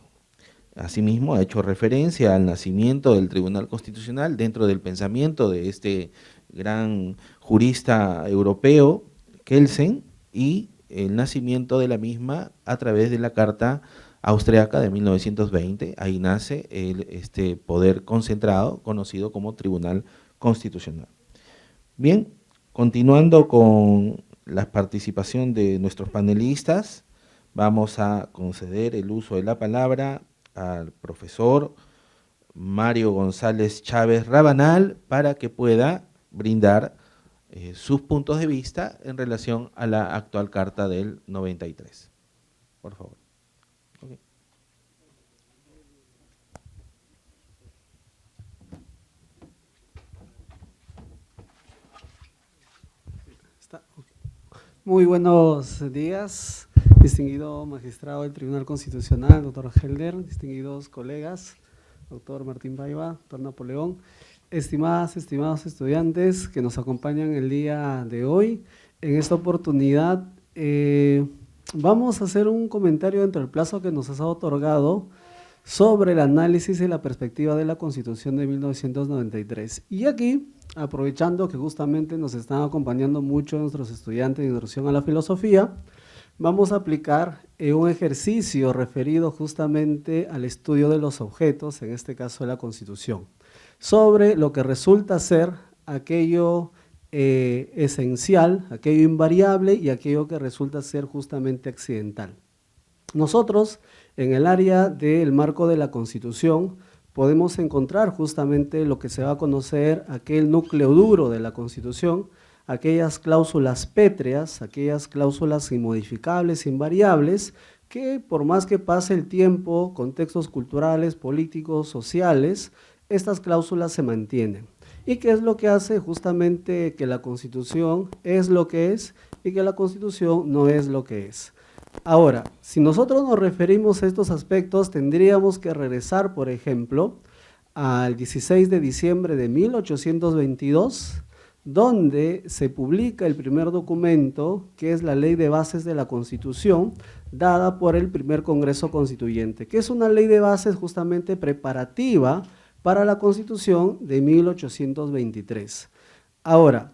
Speaker 1: Asimismo, ha hecho referencia al nacimiento del Tribunal Constitucional dentro del pensamiento de este gran jurista europeo, Kelsen, y el nacimiento de la misma a través de la Carta Austriaca de 1920. Ahí nace este poder concentrado, conocido como Tribunal Constitucional. Bien, continuando con la participación de nuestros panelistas, vamos a conceder el uso de la palabra al profesor Mario González Chávez Rabanal para que pueda brindar sus puntos de vista en relación a la actual Carta del 93. Por favor. Okay.
Speaker 5: Muy buenos días, distinguido magistrado del Tribunal Constitucional, doctor Helder, distinguidos colegas, doctor Martín Paiva, doctor Napoleón, estimadas, estimados estudiantes que nos acompañan el día de hoy. En esta oportunidad vamos a hacer un comentario dentro del plazo que nos ha otorgado sobre el análisis y la perspectiva de la Constitución de 1993. Y aquí, aprovechando que justamente nos están acompañando mucho nuestros estudiantes de introducción a la filosofía, vamos a aplicar un ejercicio referido justamente al estudio de los objetos, en este caso de la Constitución, sobre lo que resulta ser aquello esencial, aquello invariable y aquello que resulta ser justamente accidental. Nosotros, en el área del marco de la Constitución, podemos encontrar justamente lo que se va a conocer aquel núcleo duro de la Constitución, aquellas cláusulas pétreas, aquellas cláusulas inmodificables, invariables, que por más que pase el tiempo, contextos culturales, políticos, sociales, estas cláusulas se mantienen. ¿Y qué es lo que hace justamente que la Constitución es lo que es y que la Constitución no es lo que es? Ahora, si nosotros nos referimos a estos aspectos, tendríamos que regresar, por ejemplo, al 16 de diciembre de 1822, donde se publica el primer documento, que es la Ley de Bases de la Constitución, dada por el primer Congreso Constituyente, que es una ley de bases justamente preparativa para la Constitución de 1823. Ahora,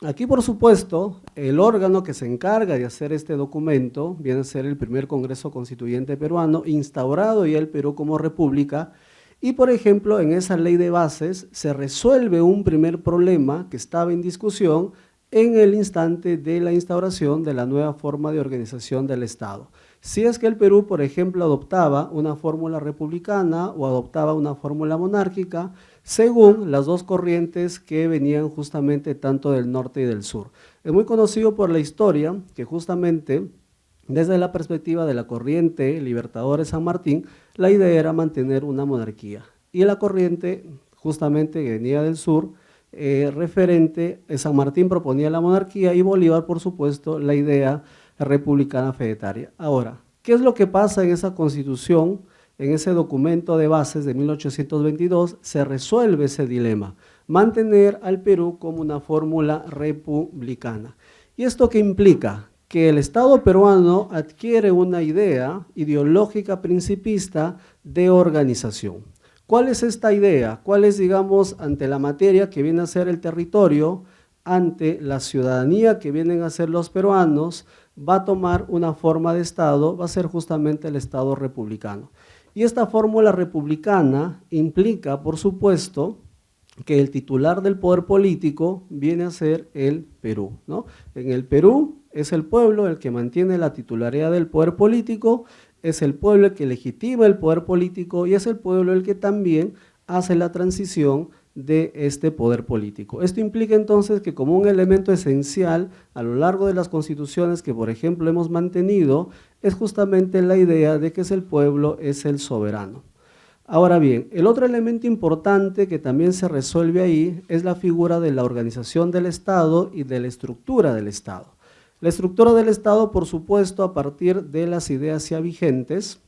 Speaker 5: aquí, por supuesto, el órgano que se encarga de hacer este documento viene a ser el primer Congreso Constituyente peruano, instaurado ya el Perú como república, y, por ejemplo, en esa ley de bases se resuelve un primer problema que estaba en discusión en el instante de la instauración de la nueva forma de organización del Estado. Si es que el Perú, por ejemplo, adoptaba una fórmula republicana o adoptaba una fórmula monárquica, según las dos corrientes que venían justamente tanto del norte y del sur. Es muy conocido por la historia que justamente desde la perspectiva de la corriente libertadora de San Martín, la idea era mantener una monarquía. Y la corriente justamente que venía del sur, referente, San Martín proponía la monarquía y Bolívar, por supuesto, la idea republicana federaria. Ahora, ¿qué es lo que pasa en esa Constitución? En ese documento de bases de 1822 se resuelve ese dilema, mantener al Perú como una fórmula republicana. ¿Y esto qué implica? que el Estado peruano adquiere una idea ideológica principista de organización. ¿Cuál es esta idea? ¿Cuál es, digamos, ante la materia que viene a ser el territorio, ante la ciudadanía que vienen a ser los peruanos, va a tomar una forma de Estado, va a ser justamente el Estado republicano? Y esta fórmula republicana implica, por supuesto, que el titular del poder político viene a ser el Perú, ¿no? En el Perú es el pueblo el que mantiene la titularidad del poder político, es el pueblo el que legitima el poder político y es el pueblo el que también hace la transición de este poder político. Esto implica entonces que como un elemento esencial a lo largo de las constituciones que por ejemplo hemos mantenido es justamente la idea de que es el pueblo, es el soberano. Ahora bien, el otro elemento importante que también se resuelve ahí es la figura de la organización del Estado y de la estructura del Estado. La estructura del Estado, por supuesto, a partir de las ideas ya vigentes,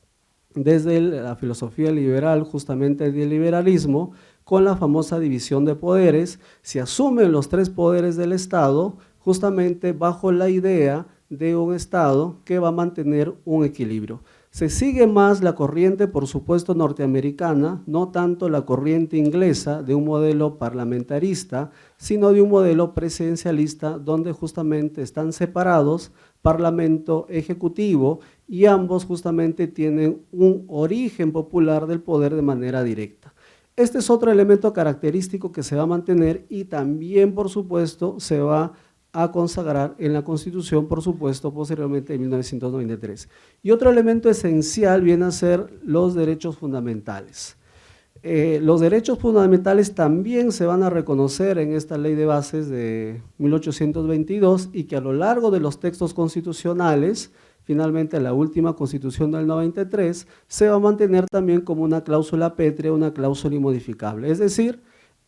Speaker 5: desde la filosofía liberal, justamente del liberalismo, con la famosa división de poderes, se asumen los tres poderes del Estado, justamente bajo la idea de un Estado que va a mantener un equilibrio. Se sigue más la corriente, por supuesto, norteamericana, no tanto la corriente inglesa de un modelo parlamentarista, sino de un modelo presidencialista donde justamente están separados parlamento, ejecutivo, y ambos justamente tienen un origen popular del poder de manera directa. Este es otro elemento característico que se va a mantener y también, por supuesto, se va a consagrar en la Constitución, por supuesto, posteriormente en 1993. Y otro elemento esencial viene a ser los derechos fundamentales. Los derechos fundamentales también se van a reconocer en esta ley de bases de 1822 y que a lo largo de los textos constitucionales, finalmente la última Constitución del 93, se va a mantener también como una cláusula pétrea, una cláusula inmodificable. Es decir,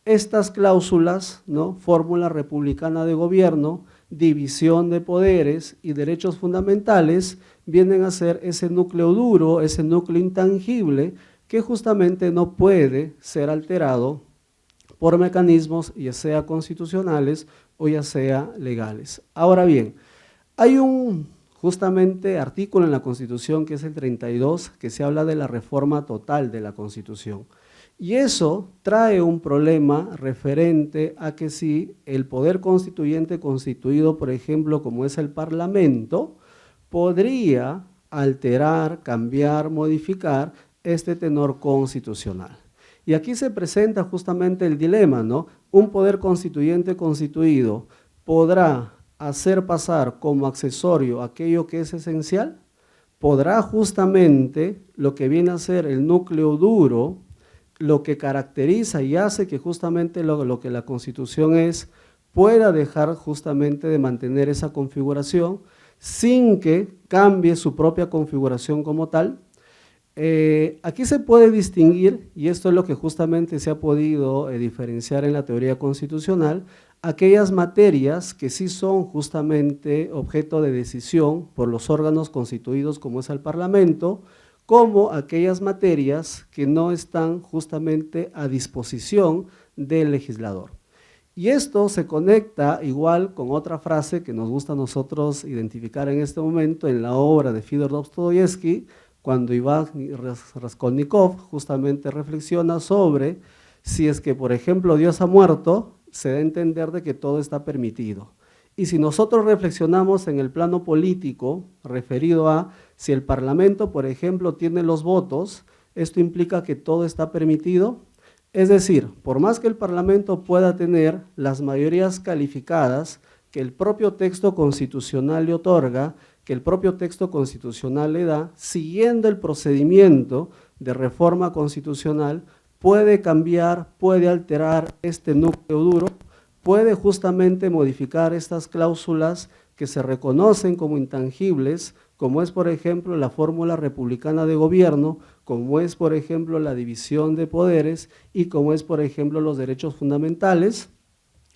Speaker 5: estas cláusulas, ¿no? Fórmula republicana de gobierno, división de poderes y derechos fundamentales vienen a ser ese núcleo duro, ese núcleo intangible que justamente no puede ser alterado por mecanismos ya sea constitucionales o ya sea legales. Ahora bien, hay un justamente artículo en la Constitución que es el 32 que se habla de la reforma total de la Constitución. Y eso trae un problema referente a que si el poder constituyente constituido, por ejemplo, como es el Parlamento, podría alterar, cambiar, modificar este tenor constitucional. Y aquí se presenta justamente el dilema, ¿no? Un poder constituyente constituido podrá hacer pasar como accesorio aquello que es esencial, podrá justamente lo que viene a ser el núcleo duro, lo que caracteriza y hace que justamente lo que la Constitución es, pueda dejar justamente de mantener esa configuración sin que cambie su propia configuración como tal. Aquí se puede distinguir, y esto es lo que justamente se ha podido diferenciar en la teoría constitucional, aquellas materias que sí son justamente objeto de decisión por los órganos constituidos como es el Parlamento, como aquellas materias que no están justamente a disposición del legislador. Y esto se conecta igual con otra frase que nos gusta a nosotros identificar en este momento en la obra de Fyodor Dostoyevsky, cuando Iván Raskolnikov justamente reflexiona sobre si es que, por ejemplo, Dios ha muerto, se da a entender de que todo está permitido. Y si nosotros reflexionamos en el plano político, referido a si el Parlamento, por ejemplo, tiene los votos, esto implica que todo está permitido. Es decir, por más que el Parlamento pueda tener las mayorías calificadas que el propio texto constitucional le otorga, que el propio texto constitucional le da, siguiendo el procedimiento de reforma constitucional, puede cambiar, puede alterar este núcleo duro, puede justamente modificar estas cláusulas que se reconocen como intangibles, como es, por ejemplo, la fórmula republicana de gobierno, como es, por ejemplo, la división de poderes y como es, por ejemplo, los derechos fundamentales.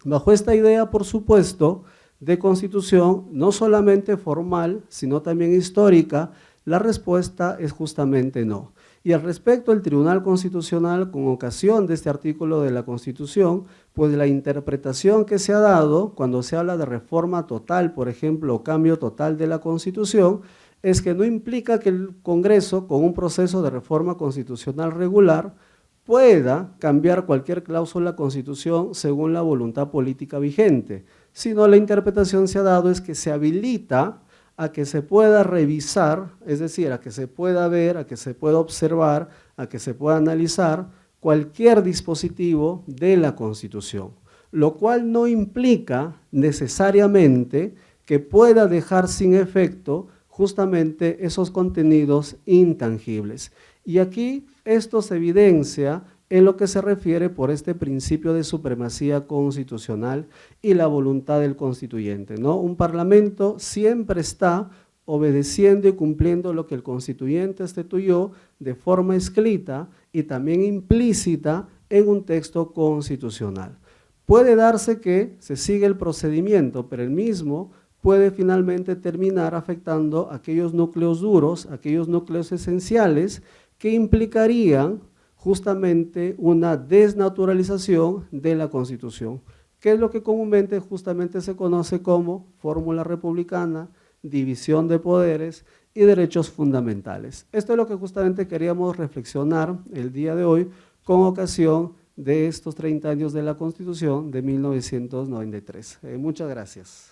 Speaker 5: Bajo esta idea, por supuesto, de constitución, no solamente formal, sino también histórica, la respuesta es justamente no. Y al respecto, el Tribunal Constitucional, con ocasión de este artículo de la Constitución, pues la interpretación que se ha dado cuando se habla de reforma total, por ejemplo, o cambio total de la Constitución, es que no implica que el Congreso, con un proceso de reforma constitucional regular, pueda cambiar cualquier cláusula Constitución según la voluntad política vigente, sino la interpretación se ha dado es que se habilita a que se pueda revisar, es decir, a que se pueda ver, a que se pueda observar, a que se pueda analizar cualquier dispositivo de la Constitución, lo cual no implica necesariamente que pueda dejar sin efecto justamente esos contenidos intangibles. Y aquí esto se evidencia en lo que se refiere por este principio de supremacía constitucional y la voluntad del constituyente, ¿no? Un parlamento siempre está obedeciendo y cumpliendo lo que el constituyente estatuyó de forma escrita y también implícita en un texto constitucional. Puede darse que se siga el procedimiento, pero el mismo puede finalmente terminar afectando aquellos núcleos duros, aquellos núcleos esenciales que implicarían justamente una desnaturalización de la Constitución, que es lo que comúnmente justamente se conoce como fórmula republicana, división de poderes y derechos fundamentales. Esto es lo que justamente queríamos reflexionar el día de hoy con ocasión de estos 30 años de la Constitución de 1993. Muchas gracias.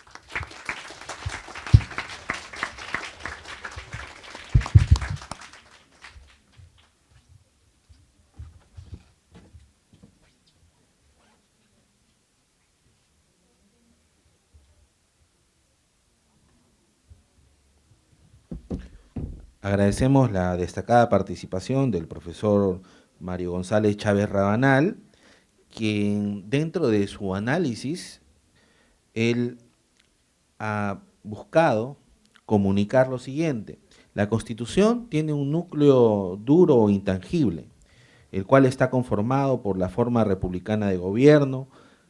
Speaker 1: Agradecemos la destacada participación del profesor Mario González Chávez Rabanal, quien dentro de su análisis, él ha buscado comunicar lo siguiente: la Constitución tiene un núcleo duro o intangible, el cual está conformado por la forma republicana de gobierno,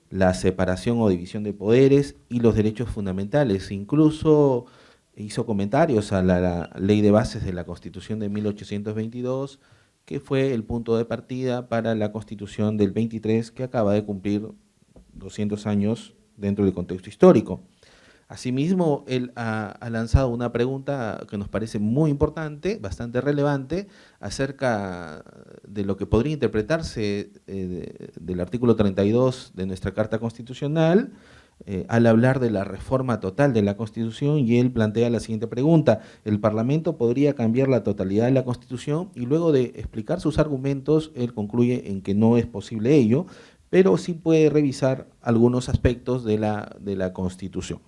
Speaker 1: la separación o división de poderes y los derechos fundamentales. Incluso hizo comentarios a la Ley de Bases de la Constitución de 1822, que fue el punto de partida para la Constitución del 23, que acaba de cumplir 200 años dentro del contexto histórico. Asimismo, él ha lanzado una pregunta que nos parece muy importante, bastante relevante, acerca de lo que podría interpretarse del artículo 32 de nuestra Carta Constitucional, al hablar de la reforma total de la Constitución, y él plantea la siguiente pregunta: ¿el Parlamento podría cambiar la totalidad de la Constitución? Y luego de explicar sus argumentos, él concluye en que no es posible ello, pero sí puede revisar algunos aspectos de la Constitución.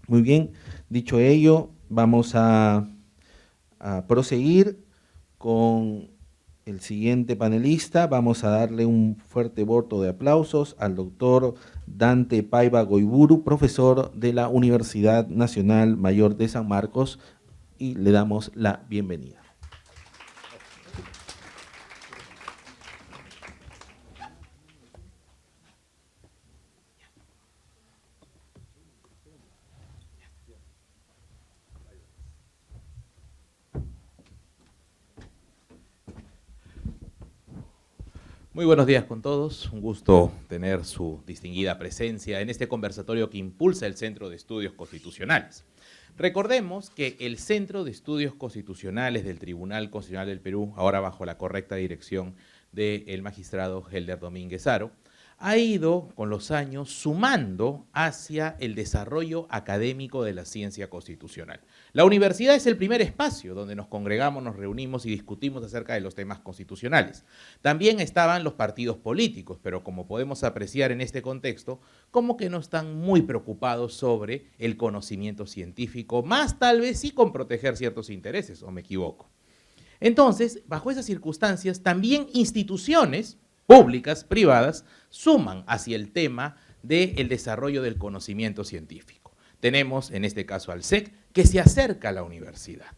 Speaker 1: Muy bien, dicho ello, vamos a proseguir con el siguiente panelista. Vamos a darle un fuerte voto de aplausos al doctor Dante Paiva Goiburu, profesor de la Universidad Nacional Mayor de San Marcos, y le damos la bienvenida.
Speaker 6: Muy buenos días con todos, un gusto tener su distinguida presencia en este conversatorio que impulsa el Centro de Estudios Constitucionales. Recordemos que el Centro de Estudios Constitucionales del Tribunal Constitucional del Perú, ahora bajo la correcta dirección del magistrado Helder Domínguez Haro, ha ido con los años sumando hacia el desarrollo académico de la ciencia constitucional. La universidad es el primer espacio donde nos congregamos, nos reunimos y discutimos acerca de los temas constitucionales. También estaban los partidos políticos, pero como podemos apreciar en este contexto, como que no están muy preocupados sobre el conocimiento científico, más tal vez sí con proteger ciertos intereses, ¿o me equivoco? Entonces, bajo esas circunstancias, también instituciones públicas, privadas, suman hacia el tema del desarrollo del conocimiento científico. Tenemos en este caso al SEC, que se acerca a la universidad.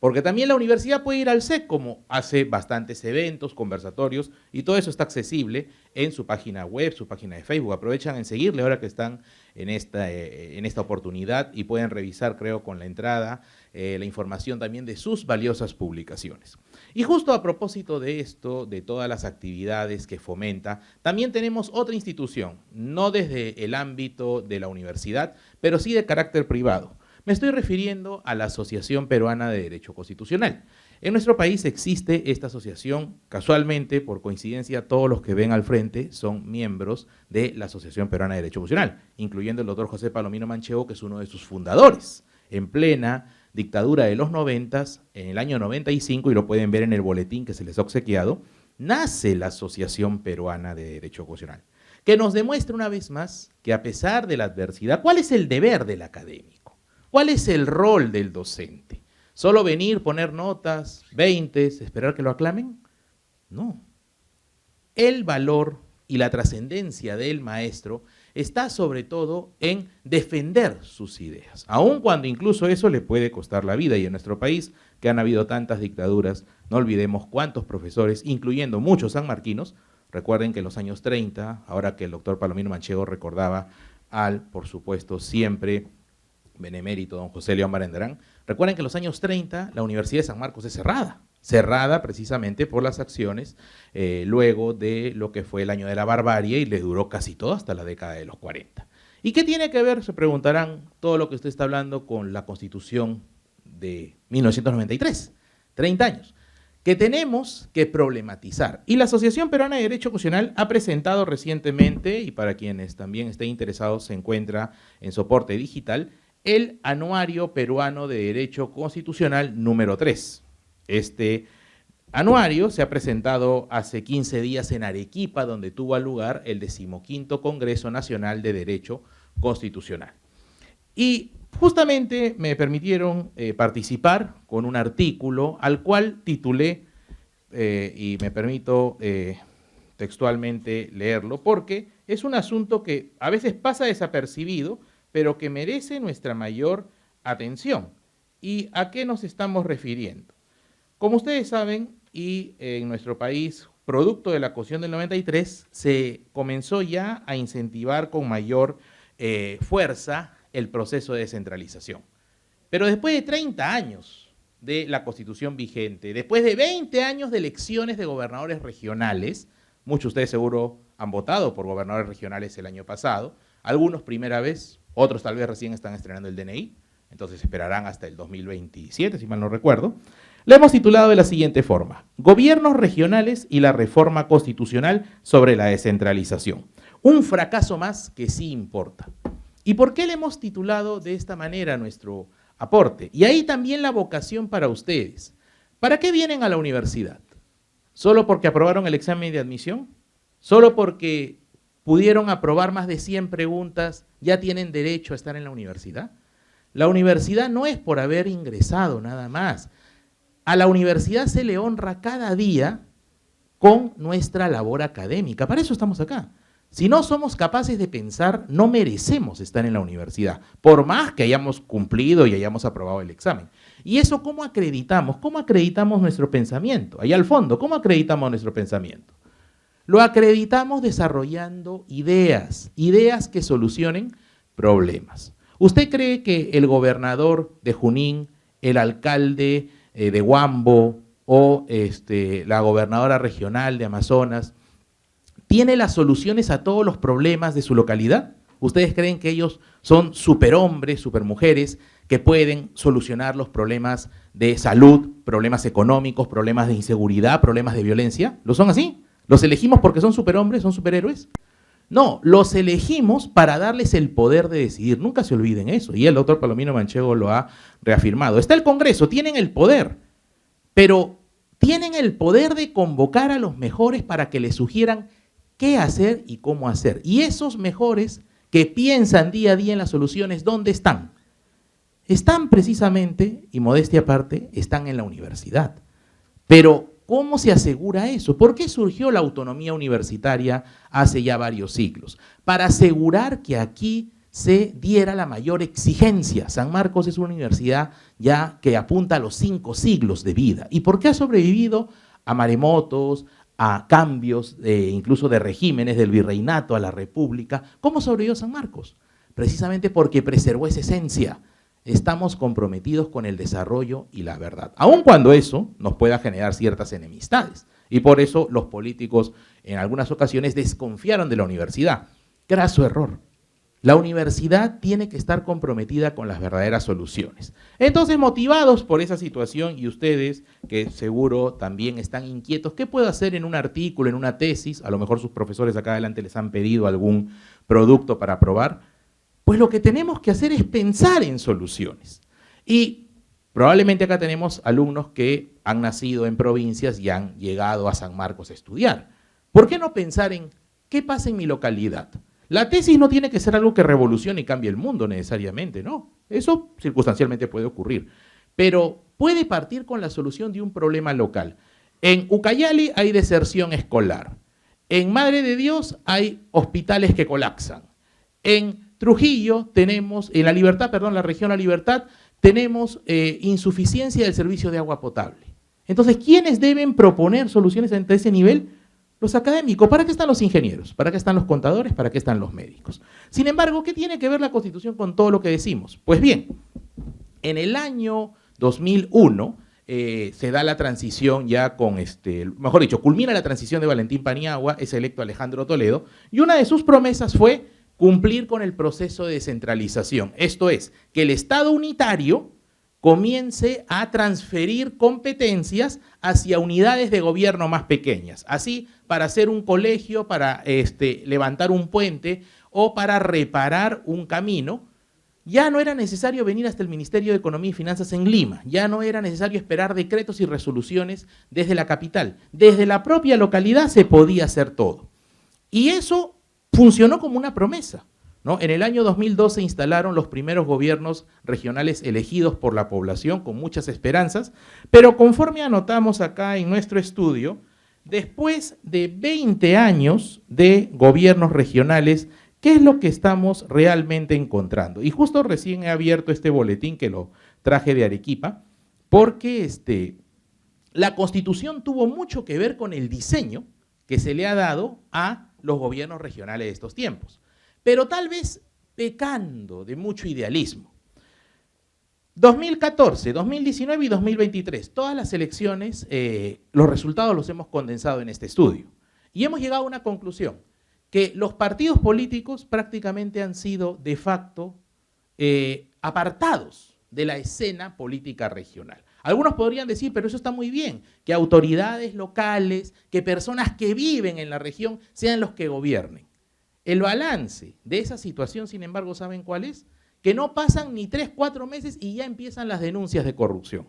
Speaker 6: Porque también la universidad puede ir al SEC, como hace bastantes eventos, conversatorios, y todo eso está accesible en su página web, su página de Facebook. Aprovechan en seguirle ahora que están en esta oportunidad y pueden revisar, creo, con la entrada, la información también de sus valiosas publicaciones. Y justo a propósito de esto, de todas las actividades que fomenta, también tenemos otra institución, no desde el ámbito de la universidad, pero sí de carácter privado. Me estoy refiriendo a la Asociación Peruana de Derecho Constitucional. En nuestro país existe esta asociación, casualmente, por coincidencia, todos los que ven al frente son miembros de la Asociación Peruana de Derecho Constitucional, incluyendo el doctor José Palomino Manchego, que es uno de sus fundadores, en plena dictadura de los 90s, en el año 95, y lo pueden ver en el boletín que se les ha obsequiado, nace la Asociación Peruana de Derecho Constitucional, que nos demuestra una vez más que a pesar de la adversidad, ¿cuál es el deber del académico? ¿Cuál es el rol del docente? ¿Solo venir, poner notas, 20, esperar que lo aclamen? No. El valor y la trascendencia del maestro está sobre todo en defender sus ideas, aun cuando incluso eso le puede costar la vida. Y en nuestro país, que han habido tantas dictaduras, no olvidemos cuántos profesores, incluyendo muchos sanmarquinos, recuerden que en los años 30, ahora que el doctor Palomino Manchego recordaba al, por supuesto, siempre benemérito don José León Barandarán, recuerden que en los años 30 la Universidad de San Marcos es cerrada precisamente por las acciones luego de lo que fue el año de la barbarie y le duró casi todo hasta la década de los 40. ¿Y qué tiene que ver, se preguntarán, todo lo que usted está hablando con la Constitución de 1993? 30 años, que tenemos que problematizar. Y la Asociación Peruana de Derecho Constitucional ha presentado recientemente, y para quienes también estén interesados se encuentra en soporte digital, el Anuario Peruano de Derecho Constitucional número 3. Este anuario se ha presentado hace 15 días en Arequipa, donde tuvo lugar el 15º Congreso Nacional de Derecho Constitucional. Y justamente me permitieron participar con un artículo al cual titulé, y me permito textualmente leerlo, porque es un asunto que a veces pasa desapercibido, pero que merece nuestra mayor atención. ¿Y a qué nos estamos refiriendo? Como ustedes saben, y en nuestro país, producto de la Constitución del 93, se comenzó ya a incentivar con mayor fuerza el proceso de descentralización. Pero después de 30 años de la Constitución vigente, después de 20 años de elecciones de gobernadores regionales, muchos de ustedes seguro han votado por gobernadores regionales el año pasado, algunos primera vez, otros tal vez recién están estrenando el DNI, entonces esperarán hasta el 2027, si mal no recuerdo. Le hemos titulado de la siguiente forma: Gobiernos regionales y la reforma constitucional sobre la descentralización. Un fracaso más que sí importa. ¿Y por qué le hemos titulado de esta manera nuestro aporte? Y ahí también la vocación para ustedes. ¿Para qué vienen a la universidad? ¿Solo porque aprobaron el examen de admisión? ¿Solo porque pudieron aprobar más de 100 preguntas, ya tienen derecho a estar en la universidad? La universidad no es por haber ingresado nada más. A la universidad se le honra cada día con nuestra labor académica. Para eso estamos acá. Si no somos capaces de pensar, no merecemos estar en la universidad, por más que hayamos cumplido y hayamos aprobado el examen. ¿Y eso cómo acreditamos? ¿Cómo acreditamos nuestro pensamiento? Allá al fondo, ¿cómo acreditamos nuestro pensamiento? Lo acreditamos desarrollando ideas que solucionen problemas. ¿Usted cree que el gobernador de Junín, el alcalde de Huambo o la gobernadora regional de Amazonas tiene las soluciones a todos los problemas de su localidad? ¿Ustedes creen que ellos son superhombres, supermujeres que pueden solucionar los problemas de salud, problemas económicos, problemas de inseguridad, problemas de violencia? ¿Lo son así? ¿Los elegimos porque son superhombres, son superhéroes? No, los elegimos para darles el poder de decidir. Nunca se olviden eso, y el doctor Palomino Manchego lo ha reafirmado. Está el Congreso, tienen el poder, pero tienen el poder de convocar a los mejores para que les sugieran qué hacer y cómo hacer. Y esos mejores que piensan día a día en las soluciones, ¿dónde están? Están precisamente, y modestia aparte, están en la universidad. Pero ¿cómo se asegura eso? ¿Por qué surgió la autonomía universitaria hace ya varios siglos? Para asegurar que aquí se diera la mayor exigencia. San Marcos es una universidad ya que apunta a los 5 siglos de vida. ¿Y por qué ha sobrevivido a maremotos, a cambios incluso de regímenes del virreinato a la república? ¿Cómo sobrevivió San Marcos? Precisamente porque preservó esa esencia. Estamos comprometidos con el desarrollo y la verdad, aun cuando eso nos pueda generar ciertas enemistades. Y por eso los políticos en algunas ocasiones desconfiaron de la universidad. Graso error. La universidad tiene que estar comprometida con las verdaderas soluciones. Entonces, motivados por esa situación, y ustedes que seguro también están inquietos, ¿qué puedo hacer en un artículo, en una tesis? A lo mejor sus profesores acá adelante les han pedido algún producto para probar. Pues lo que tenemos que hacer es pensar en soluciones. Y probablemente acá tenemos alumnos que han nacido en provincias y han llegado a San Marcos a estudiar. ¿Por qué no pensar en qué pasa en mi localidad? La tesis no tiene que ser algo que revolucione y cambie el mundo necesariamente, ¿no? Eso circunstancialmente puede ocurrir. Pero puede partir con la solución de un problema local. En Ucayali hay deserción escolar. En Madre de Dios hay hospitales que colapsan. En Trujillo tenemos, en la región La Libertad, tenemos insuficiencia del servicio de agua potable. Entonces, ¿quiénes deben proponer soluciones ante ese nivel? Los académicos. ¿Para qué están los ingenieros? ¿Para qué están los contadores? ¿Para qué están los médicos? Sin embargo, ¿qué tiene que ver la Constitución con todo lo que decimos? Pues bien, en el año 2001 se da la transición ya con, mejor dicho, culmina la transición de Valentín Paniagua, es electo Alejandro Toledo, y una de sus promesas fue cumplir con el proceso de descentralización. Esto es, que el Estado unitario comience a transferir competencias hacia unidades de gobierno más pequeñas. Así, para hacer un colegio, para levantar un puente o para reparar un camino, ya no era necesario venir hasta el Ministerio de Economía y Finanzas en Lima, ya no era necesario esperar decretos y resoluciones desde la capital. Desde la propia localidad se podía hacer todo. Y eso funcionó como una promesa, ¿no? En el año 2012 se instalaron los primeros gobiernos regionales elegidos por la población con muchas esperanzas, pero conforme anotamos acá en nuestro estudio, después de 20 años de gobiernos regionales, ¿qué es lo que estamos realmente encontrando? Y justo recién he abierto este boletín que lo traje de Arequipa, porque la Constitución tuvo mucho que ver con el diseño que se le ha dado a los gobiernos regionales de estos tiempos, pero tal vez pecando de mucho idealismo. 2014, 2019 y 2023, todas las elecciones, los resultados los hemos condensado en este estudio y hemos llegado a una conclusión, que los partidos políticos prácticamente han sido de facto apartados de la escena política regional. Algunos podrían decir, pero eso está muy bien, que autoridades locales, que personas que viven en la región sean los que gobiernen. El balance de esa situación, sin embargo, ¿saben cuál es? Que no pasan ni 3, 4 meses y ya empiezan las denuncias de corrupción.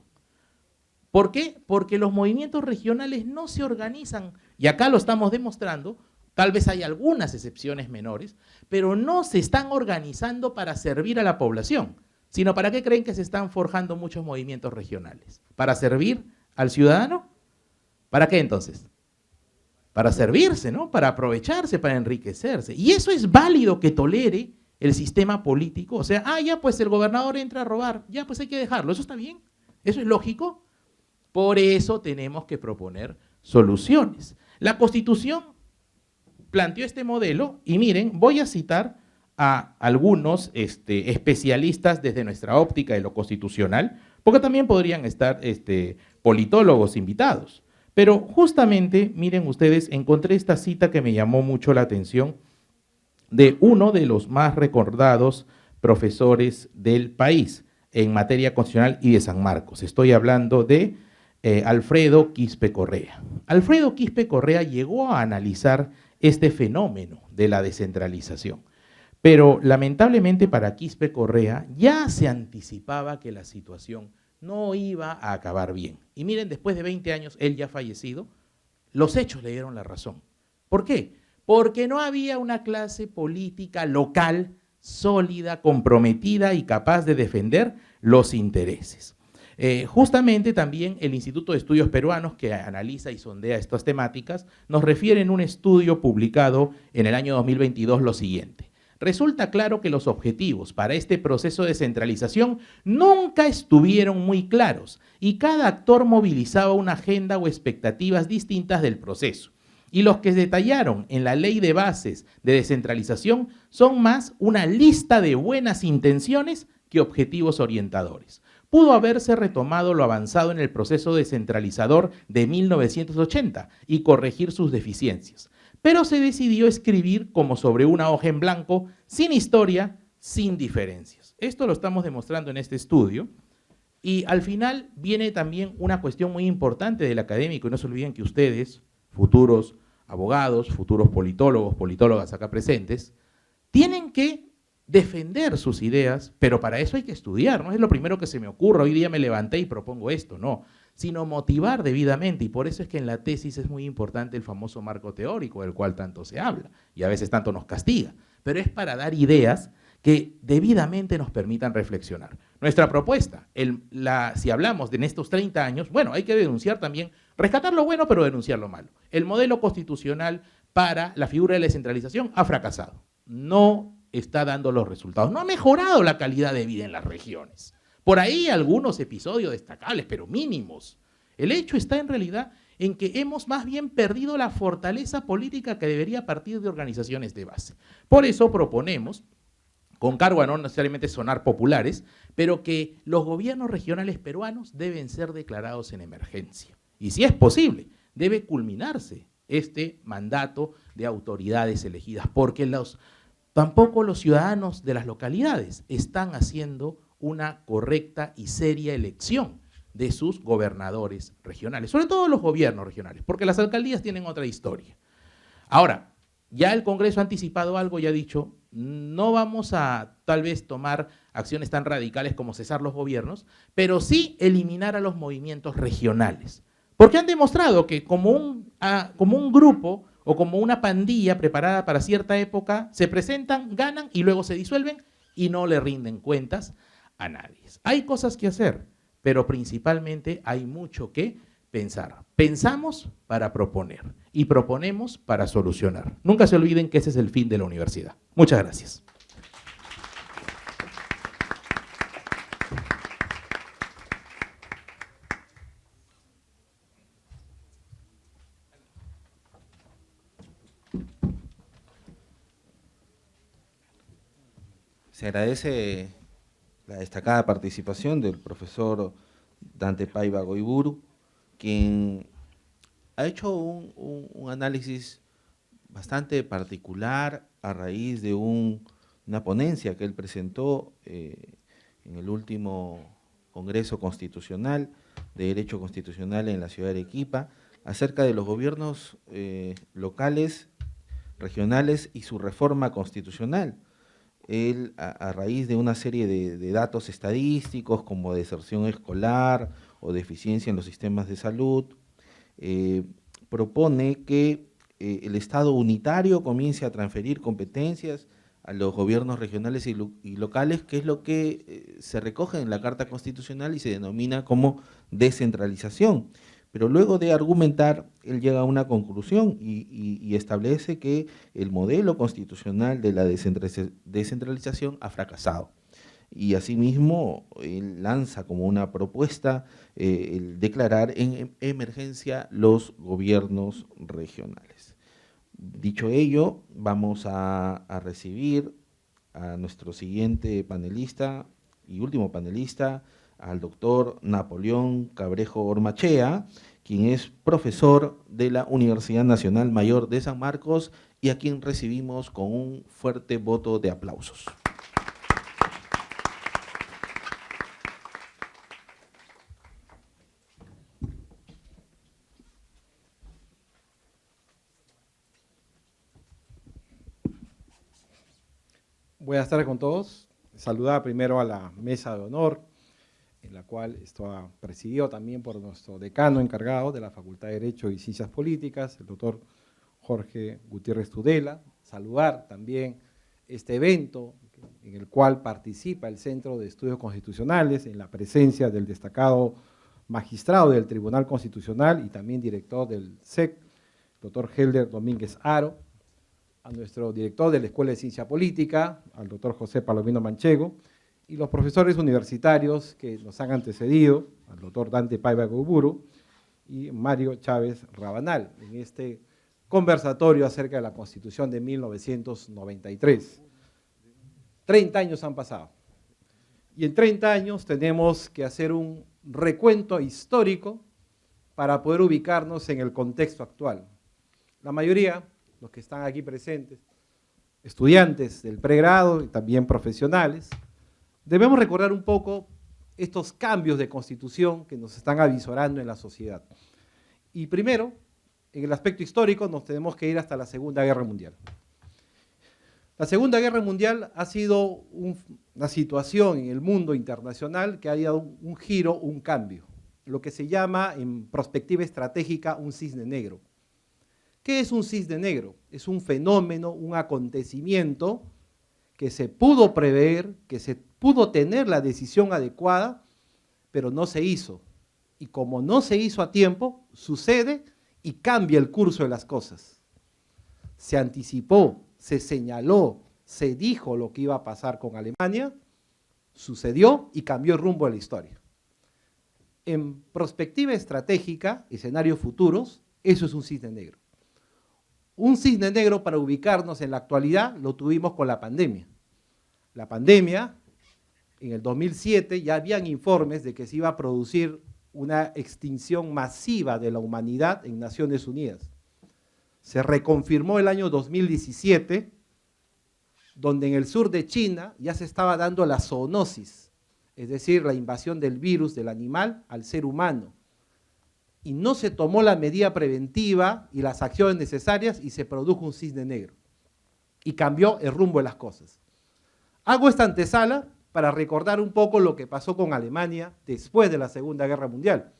Speaker 6: ¿Por qué? Porque los movimientos regionales no se organizan, y acá lo estamos demostrando, tal vez hay algunas excepciones menores, pero no se están organizando para servir a la población, sino ¿para qué creen que se están forjando muchos movimientos regionales? ¿Para servir al ciudadano? ¿Para qué entonces? Para servirse, ¿no? Para aprovecharse, para enriquecerse. Y eso es válido que tolere el sistema político. O sea, ya pues el gobernador entra a robar, ya pues hay que dejarlo. ¿Eso está bien? ¿Eso es lógico? Por eso tenemos que proponer soluciones. La Constitución planteó este modelo y miren, voy a citar a algunos especialistas desde nuestra óptica de lo constitucional, porque también podrían estar politólogos invitados. Pero justamente, miren ustedes, encontré esta cita que me llamó mucho la atención de uno de los más recordados profesores del país en materia constitucional y de San Marcos. Estoy hablando de Alfredo Quispe Correa. Alfredo Quispe Correa llegó a analizar este fenómeno de la descentralización. Pero lamentablemente para Quispe Correa ya se anticipaba que la situación no iba a acabar bien. Y miren, después de 20 años, él ya fallecido, los hechos le dieron la razón. ¿Por qué? Porque no había una clase política local sólida, comprometida y capaz de defender los intereses. Justamente también el Instituto de Estudios Peruanos, que analiza y sondea estas temáticas, nos refiere en un estudio publicado en el año 2022 lo siguiente. resulta claro que los objetivos para este proceso de centralización nunca estuvieron muy claros y cada actor movilizaba una agenda o expectativas distintas del proceso. Y los que detallaron en la Ley de Bases de Descentralización son más una lista de buenas intenciones que objetivos orientadores. Pudo haberse retomado lo avanzado en el proceso descentralizador de 1980 y corregir sus deficiencias, pero se decidió escribir como sobre una hoja en blanco, sin historia, sin diferencias. Esto lo estamos demostrando en este estudio. Y al final viene también una cuestión muy importante del académico, y no se olviden que ustedes, futuros abogados, futuros politólogos, politólogas acá presentes, tienen que defender sus ideas, pero para eso hay que estudiar, no es lo primero que se me ocurre, hoy día me levanté y propongo esto, no, sino motivar debidamente, y por eso es que en la tesis es muy importante el famoso marco teórico del cual tanto se habla, y a veces tanto nos castiga, pero es para dar ideas que debidamente nos permitan reflexionar. Nuestra propuesta, si hablamos de en estos 30 años, bueno, hay que denunciar también, rescatar lo bueno, pero denunciar lo malo. El modelo constitucional para la figura de la descentralización ha fracasado, no está dando los resultados, no ha mejorado la calidad de vida en las regiones. Por ahí algunos episodios destacables, pero mínimos. El hecho está en realidad en que hemos más bien perdido la fortaleza política que debería partir de organizaciones de base. Por eso proponemos, con cargo a no necesariamente sonar populares, pero que los gobiernos regionales peruanos deben ser declarados en emergencia. Y si es posible, debe culminarse este mandato de autoridades elegidas, porque tampoco los ciudadanos de las localidades están haciendo una correcta y seria elección de sus gobernadores regionales, sobre todo los gobiernos regionales, porque las alcaldías tienen otra historia. Ahora, ya el Congreso ha anticipado algo y ha dicho, no vamos a tal vez tomar acciones tan radicales como cesar los gobiernos, pero sí eliminar a los movimientos regionales, porque han demostrado que como un grupo o como una pandilla preparada para cierta época, se presentan, ganan y luego se disuelven y no le rinden cuentas a nadie. Hay cosas que hacer, pero principalmente hay mucho que pensar. Pensamos para proponer y proponemos para solucionar. Nunca se olviden que ese es el fin de la universidad. Muchas gracias.
Speaker 1: Se agradece la destacada participación del profesor Dante Paiva Goiburu, quien ha hecho un análisis bastante particular a raíz de una ponencia que él presentó en el último Congreso Constitucional de Derecho Constitucional en la ciudad de Arequipa, acerca de los gobiernos locales, regionales y su reforma constitucional. Él, a raíz de una serie de datos estadísticos como deserción escolar o deficiencia en los sistemas de salud, propone que el Estado unitario comience a transferir competencias a los gobiernos regionales y locales, que es lo que se recoge en la Carta Constitucional y se denomina como descentralización. Pero luego de argumentar, él llega a una conclusión y establece que el modelo constitucional de la descentralización ha fracasado. Y asimismo, él lanza como una propuesta el declarar en emergencia los gobiernos regionales. Dicho ello, vamos a recibir a nuestro siguiente panelista y último panelista, al doctor Napoleón Cabrejo Ormachea, quien es profesor de la Universidad Nacional Mayor de San Marcos y a quien recibimos con un fuerte voto de aplausos.
Speaker 7: Buenas tardes con todos. Saludar primero a la mesa de honor, en la cual está presidido también por nuestro decano encargado de la Facultad de Derecho y Ciencias Políticas, el doctor Jorge Gutiérrez Tudela. Saludar también este evento en el cual participa el Centro de Estudios Constitucionales en la presencia del destacado magistrado del Tribunal Constitucional y también director del SEC, doctor Helder Domínguez Haro. a nuestro director de la Escuela de Ciencia Política, al doctor José Palomino Manchego, y los profesores universitarios que nos han antecedido, al doctor Dante Paiva Goburu y Mario Chávez Rabanal, en este conversatorio acerca de la Constitución de 1993. 30 años han pasado. Y en 30 años tenemos que hacer un recuento histórico para poder ubicarnos en el contexto actual. La mayoría, los que están aquí presentes, estudiantes del pregrado y también profesionales, debemos recordar un poco estos cambios de constitución que nos están avisorando en la sociedad. Y primero, en el aspecto histórico, nos tenemos que ir hasta la Segunda Guerra Mundial. La Segunda Guerra Mundial ha sido una situación en el mundo internacional que ha dado un giro, un cambio, lo que se llama en perspectiva estratégica un cisne negro. ¿Qué es un cisne negro? Es un fenómeno, un acontecimiento que se pudo prever, que se pudo tener la decisión adecuada, pero no se hizo. Y como no se hizo a tiempo, sucede y cambia el curso de las cosas. Se anticipó, se señaló, se dijo lo que iba a pasar con Alemania, sucedió y cambió el rumbo de la historia. En perspectiva estratégica, escenarios futuros, eso es un cisne negro. Un cisne negro para ubicarnos en la actualidad lo tuvimos con la pandemia. La pandemia, en el 2007 ya habían informes de que se iba a producir una extinción masiva de la humanidad en Naciones Unidas. Se reconfirmó el año 2017, donde en el sur de China ya se estaba dando la zoonosis, es decir, la invasión del virus del animal al ser humano. Y no se tomó la medida preventiva y las acciones necesarias y se produjo un cisne negro. Y cambió el rumbo de las cosas. Hago esta antesala para recordar un poco lo que pasó con Alemania después de la Segunda Guerra Mundial.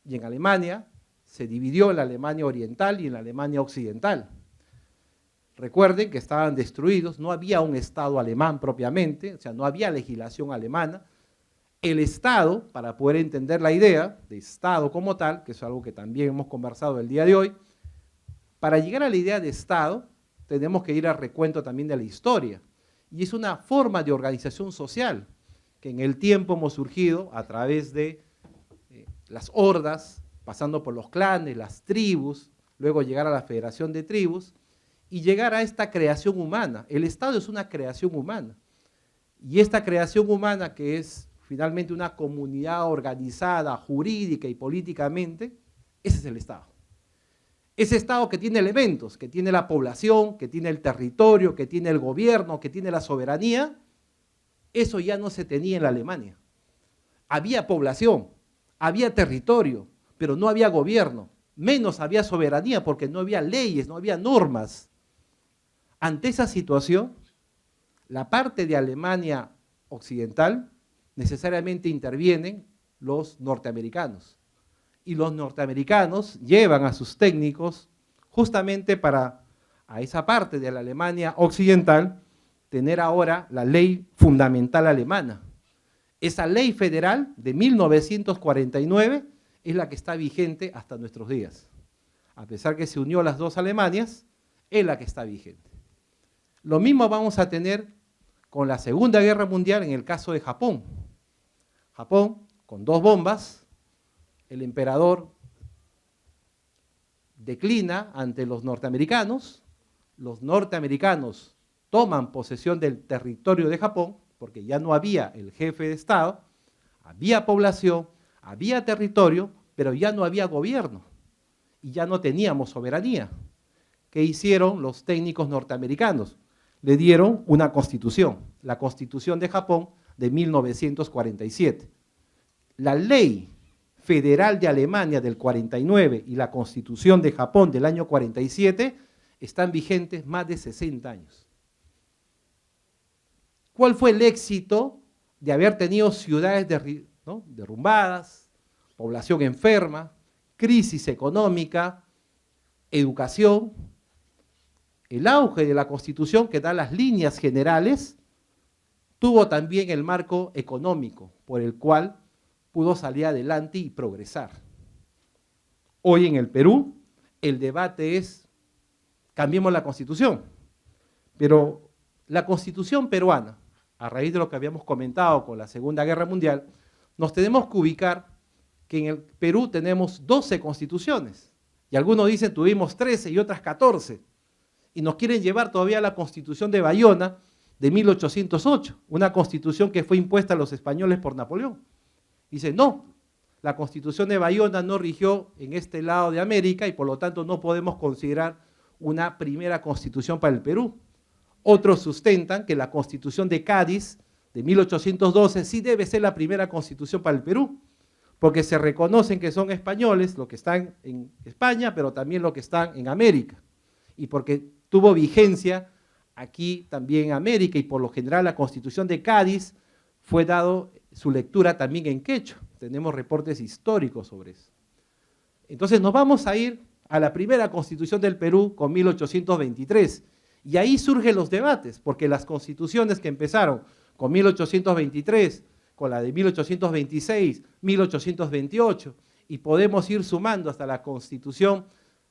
Speaker 7: Y en Alemania se dividió en la Alemania Oriental y en la Alemania Occidental. Recuerden que estaban destruidos, no había un Estado alemán propiamente, o sea, no había legislación alemana. El Estado, para poder entender la idea de Estado como tal, que es algo que también hemos conversado el día de hoy, para llegar a la idea de Estado tenemos que ir al recuento también de la historia. Y es una forma de organización social que en el tiempo hemos surgido a través de las hordas, pasando por los clanes, las tribus, luego llegar a la federación de tribus y llegar a esta creación humana. El Estado es una creación humana. Y esta creación humana, que es finalmente una comunidad organizada jurídica y políticamente, ese es el Estado. Ese Estado que tiene elementos, que tiene la población, que tiene el territorio, que tiene el gobierno, que tiene la soberanía, eso ya no se tenía en la Alemania. Había población, había territorio, pero no había gobierno, menos había soberanía porque no había leyes, no había normas. Ante esa situación, la parte de Alemania occidental necesariamente intervienen los norteamericanos. Y los norteamericanos llevan a sus técnicos justamente para, a esa parte de la Alemania occidental, tener ahora la ley fundamental alemana. Esa ley federal de 1949 es la que está vigente hasta nuestros días. A pesar que se unió las dos Alemanias, es la que está vigente. Lo mismo vamos a tener con la Segunda Guerra Mundial en el caso de Japón. Japón, con 2 bombas, el emperador declina ante los norteamericanos toman posesión del territorio de Japón, porque ya no había el jefe de Estado, había población, había territorio, pero ya no había gobierno, y ya no teníamos soberanía. ¿Qué hicieron los técnicos norteamericanos? Le dieron una constitución, la Constitución de Japón de 1947. La ley federal de Alemania del 49 y la Constitución de Japón del año 47 están vigentes más de 60 años. ¿Cuál fue el éxito de haber tenido ciudades derrumbadas, población enferma, crisis económica, educación? El auge de la Constitución, que da las líneas generales, tuvo también el marco económico por el cual pudo salir adelante y progresar. Hoy en el Perú, el debate es, cambiemos la Constitución. Pero la Constitución peruana, a raíz de lo que habíamos comentado con la Segunda Guerra Mundial, nos tenemos que ubicar que en el Perú tenemos 12 constituciones, y algunos dicen tuvimos 13 y otras 14, y nos quieren llevar todavía a la Constitución de Bayona de 1808, una constitución que fue impuesta a los españoles por Napoleón. Dice, no, la Constitución de Bayona no rigió en este lado de América y por lo tanto no podemos considerar una primera constitución para el Perú. Otros sustentan que la Constitución de Cádiz de 1812 sí debe ser la primera constitución para el Perú, porque se reconocen que son españoles los que están en España, pero también los que están en América, y porque tuvo vigencia aquí también en América, y por lo general la Constitución de Cádiz fue dado su lectura también en quechua. Tenemos reportes históricos sobre eso. Entonces nos vamos a ir a la primera Constitución del Perú con 1823, y ahí surgen los debates, porque las constituciones que empezaron con 1823, con la de 1826, 1828, y podemos ir sumando hasta la Constitución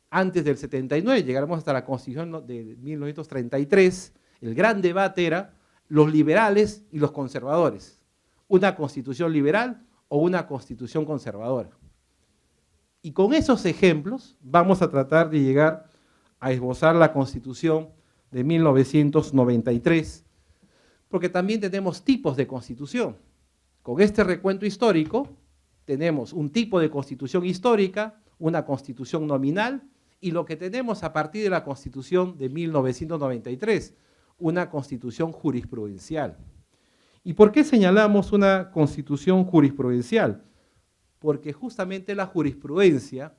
Speaker 7: antes del 79, llegaremos hasta la Constitución de 1933, el gran debate era los liberales y los conservadores, una Constitución liberal o una Constitución conservadora. Y con esos ejemplos vamos a tratar de llegar a esbozar la Constitución de 1993, porque también tenemos tipos de constitución. Con este recuento histórico tenemos un tipo de constitución histórica, una constitución nominal, y lo que tenemos a partir de la Constitución de 1993, una constitución jurisprudencial. ¿Y por qué señalamos una constitución jurisprudencial? Porque justamente la jurisprudencia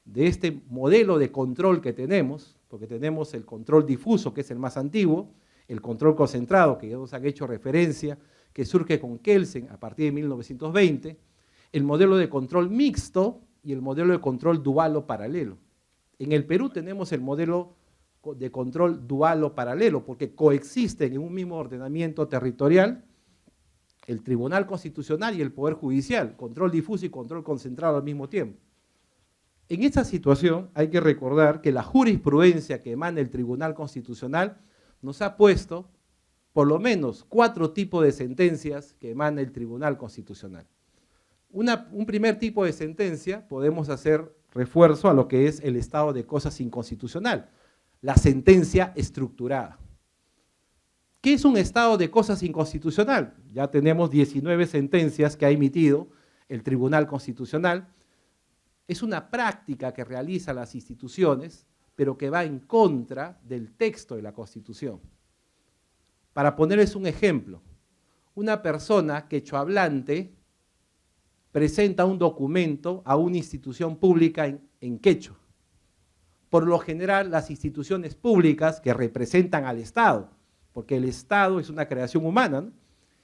Speaker 7: de este modelo de control que tenemos, porque tenemos el control difuso, que es el más antiguo, el control concentrado, que ya nos han hecho referencia, que surge con Kelsen a partir de 1920, el modelo de control mixto y el modelo de control dual o paralelo. En el Perú tenemos el modelo de control dual o paralelo, porque coexisten en un mismo ordenamiento territorial el Tribunal Constitucional y el Poder Judicial, control difuso y control concentrado al mismo tiempo. En esta situación hay que recordar que la jurisprudencia que emana el Tribunal Constitucional nos ha puesto por lo menos 4 tipos de sentencias que emana el Tribunal Constitucional. Un primer tipo de sentencia podemos hacer refuerzo a lo que es el estado de cosas inconstitucional, la sentencia estructurada. ¿Qué es un estado de cosas inconstitucional? Ya tenemos 19 sentencias que ha emitido el Tribunal Constitucional. Es una práctica que realizan las instituciones, pero que va en contra del texto de la Constitución. Para ponerles un ejemplo, una persona quechohablante presenta un documento a una institución pública en quechua. Por lo general, las instituciones públicas que representan al Estado, porque el Estado es una creación humana, ¿no?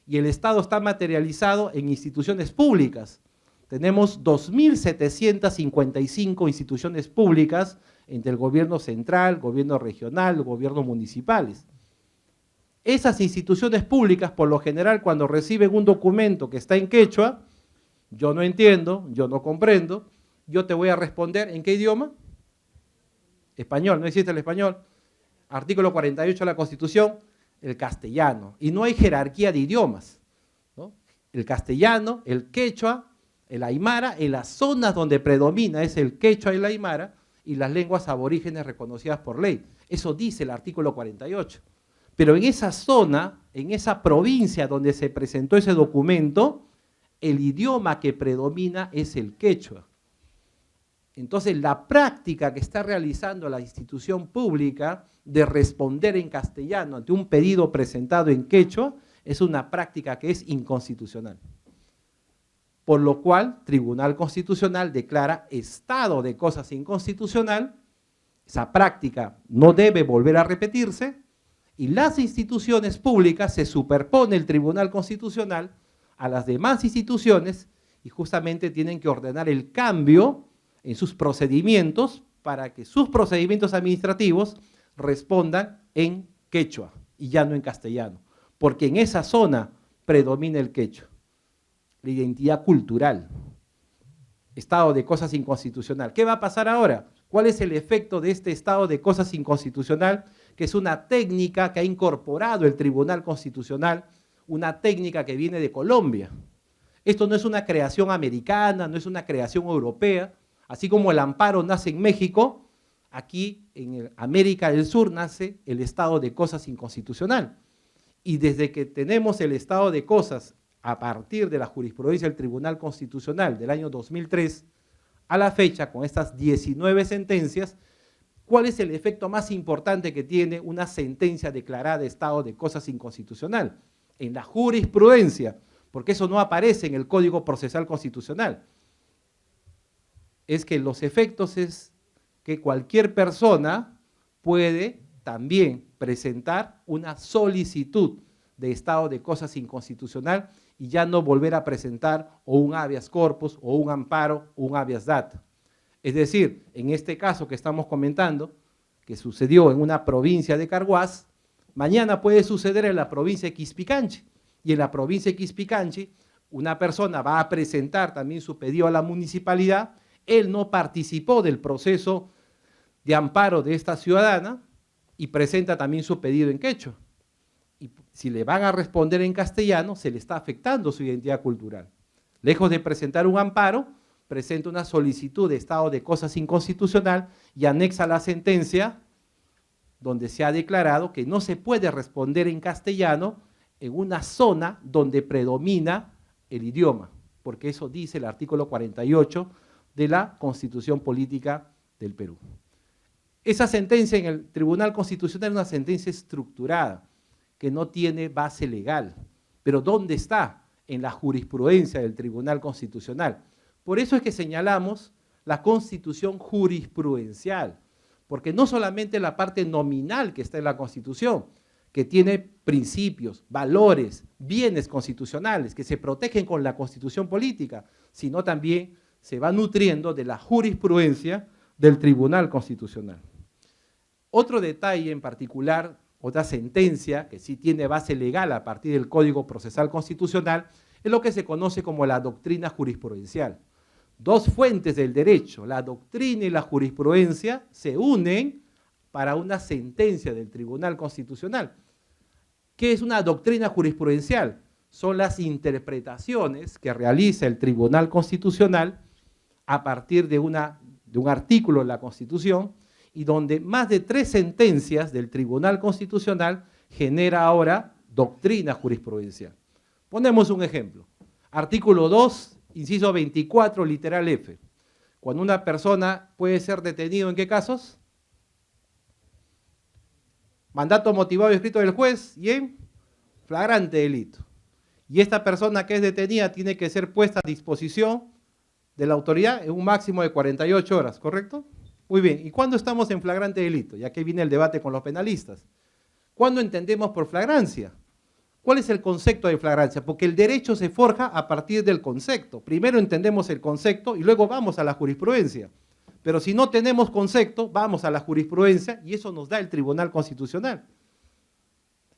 Speaker 7: Y el Estado está materializado en instituciones públicas. Tenemos 2.755 instituciones públicas entre el gobierno central, gobierno regional, gobiernos municipales. Esas instituciones públicas, por lo general, cuando reciben un documento que está en quechua, yo no entiendo, yo no comprendo, yo te voy a responder, ¿en qué idioma? Español, no existe el español. Artículo 48 de la Constitución, el castellano. Y no hay jerarquía de idiomas, ¿no? El castellano, el quechua, el aymara, en las zonas donde predomina es el quechua y el aymara, y las lenguas aborígenes reconocidas por ley. Eso dice el artículo 48. Pero en esa zona, en esa provincia donde se presentó ese documento, el idioma que predomina es el quechua. Entonces, la práctica que está realizando la institución pública de responder en castellano ante un pedido presentado en quechua es una práctica que es inconstitucional. Por lo cual, Tribunal Constitucional declara estado de cosas inconstitucional, esa práctica no debe volver a repetirse, y las instituciones públicas se superpone el Tribunal Constitucional a las demás instituciones y justamente tienen que ordenar el cambio en sus procedimientos para que sus procedimientos administrativos respondan en quechua y ya no en castellano, porque en esa zona predomina el quechua. La identidad cultural, estado de cosas inconstitucional. ¿Qué va a pasar ahora? ¿Cuál es el efecto de este estado de cosas inconstitucional
Speaker 8: que es una técnica que ha incorporado el Tribunal Constitucional, una técnica que viene de Colombia. Esto no es una creación americana, no es una creación europea, así como el amparo nace en México, aquí en América del Sur nace el estado de cosas inconstitucional. Y desde que tenemos el estado de cosas a partir de la jurisprudencia del Tribunal Constitucional del año 2003, a la fecha, con estas 19 sentencias, ¿cuál es el efecto más importante que tiene una sentencia declarada de estado de cosas inconstitucional? En la jurisprudencia, porque eso no aparece en el Código Procesal Constitucional. Es que los efectos es que cualquier persona puede también presentar una solicitud de estado de cosas inconstitucional y ya no volver a presentar o un habeas corpus o un amparo o un habeas data. Es decir, en este caso que estamos comentando, que sucedió en una provincia de Carhuaz, mañana puede suceder en la provincia de Quispicanchi, y en la provincia de Quispicanchi una persona va a presentar también su pedido a la municipalidad, él no participó del proceso de amparo de esta ciudadana y presenta también su pedido en quechua. Y si le van a responder en castellano, se le está afectando su identidad cultural. Lejos de presentar un amparo, presenta una solicitud de estado de cosas inconstitucional y anexa la sentencia donde se ha declarado que no se puede responder en castellano en una zona donde predomina el idioma, porque eso dice el artículo 48 de la Constitución Política del Perú. Esa sentencia en el Tribunal Constitucional es una sentencia estructurada, que no tiene base legal. Pero ¿dónde está? En la jurisprudencia del Tribunal Constitucional. Por eso es que señalamos la Constitución jurisprudencial, porque no solamente la parte nominal que está en la Constitución, que tiene principios, valores, bienes constitucionales que se protegen con la Constitución política, sino también se va nutriendo de la jurisprudencia del Tribunal Constitucional. Otro detalle en particular, otra sentencia que sí tiene base legal a partir del Código Procesal Constitucional, es lo que se conoce como la doctrina jurisprudencial. Dos fuentes del derecho, la doctrina y la jurisprudencia, se unen para una sentencia del Tribunal Constitucional. ¿Qué es una doctrina jurisprudencial? Son las interpretaciones que realiza el Tribunal Constitucional a partir de un artículo de la Constitución, y donde más de 3 sentencias del Tribunal Constitucional genera ahora doctrina jurisprudencial. Ponemos un ejemplo. Artículo 2, inciso 24, literal F. Cuando una persona puede ser detenido, ¿en qué casos? Mandato motivado y escrito del juez y en flagrante delito. Y esta persona que es detenida tiene que ser puesta a disposición de la autoridad en un máximo de 48 horas, ¿correcto? Muy bien, ¿y cuándo estamos en flagrante delito? Y aquí viene el debate con los penalistas. ¿Cuándo entendemos por flagrancia? ¿Cuál es el concepto de flagrancia? Porque el derecho se forja a partir del concepto. Primero entendemos el concepto y luego vamos a la jurisprudencia. Pero si no tenemos concepto, vamos a la jurisprudencia y eso nos da el Tribunal Constitucional.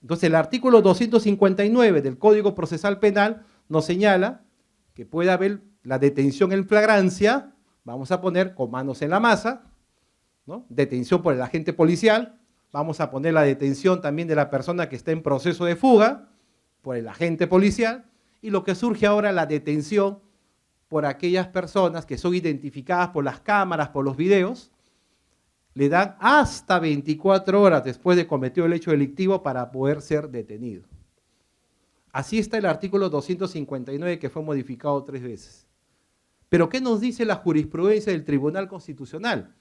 Speaker 8: Entonces el artículo 259 del Código Procesal Penal nos señala que puede haber la detención en flagrancia, vamos a poner con manos en la masa, ¿no? Detención por el agente policial, vamos a poner la detención también de la persona que está en proceso de fuga por el agente policial, y lo que surge ahora, la detención por aquellas personas que son identificadas por las cámaras, por los videos, le dan hasta 24 horas después de cometido el hecho delictivo para poder ser detenido. Así está el artículo 259 que fue modificado 3 veces. Pero ¿qué nos dice la jurisprudencia del Tribunal Constitucional?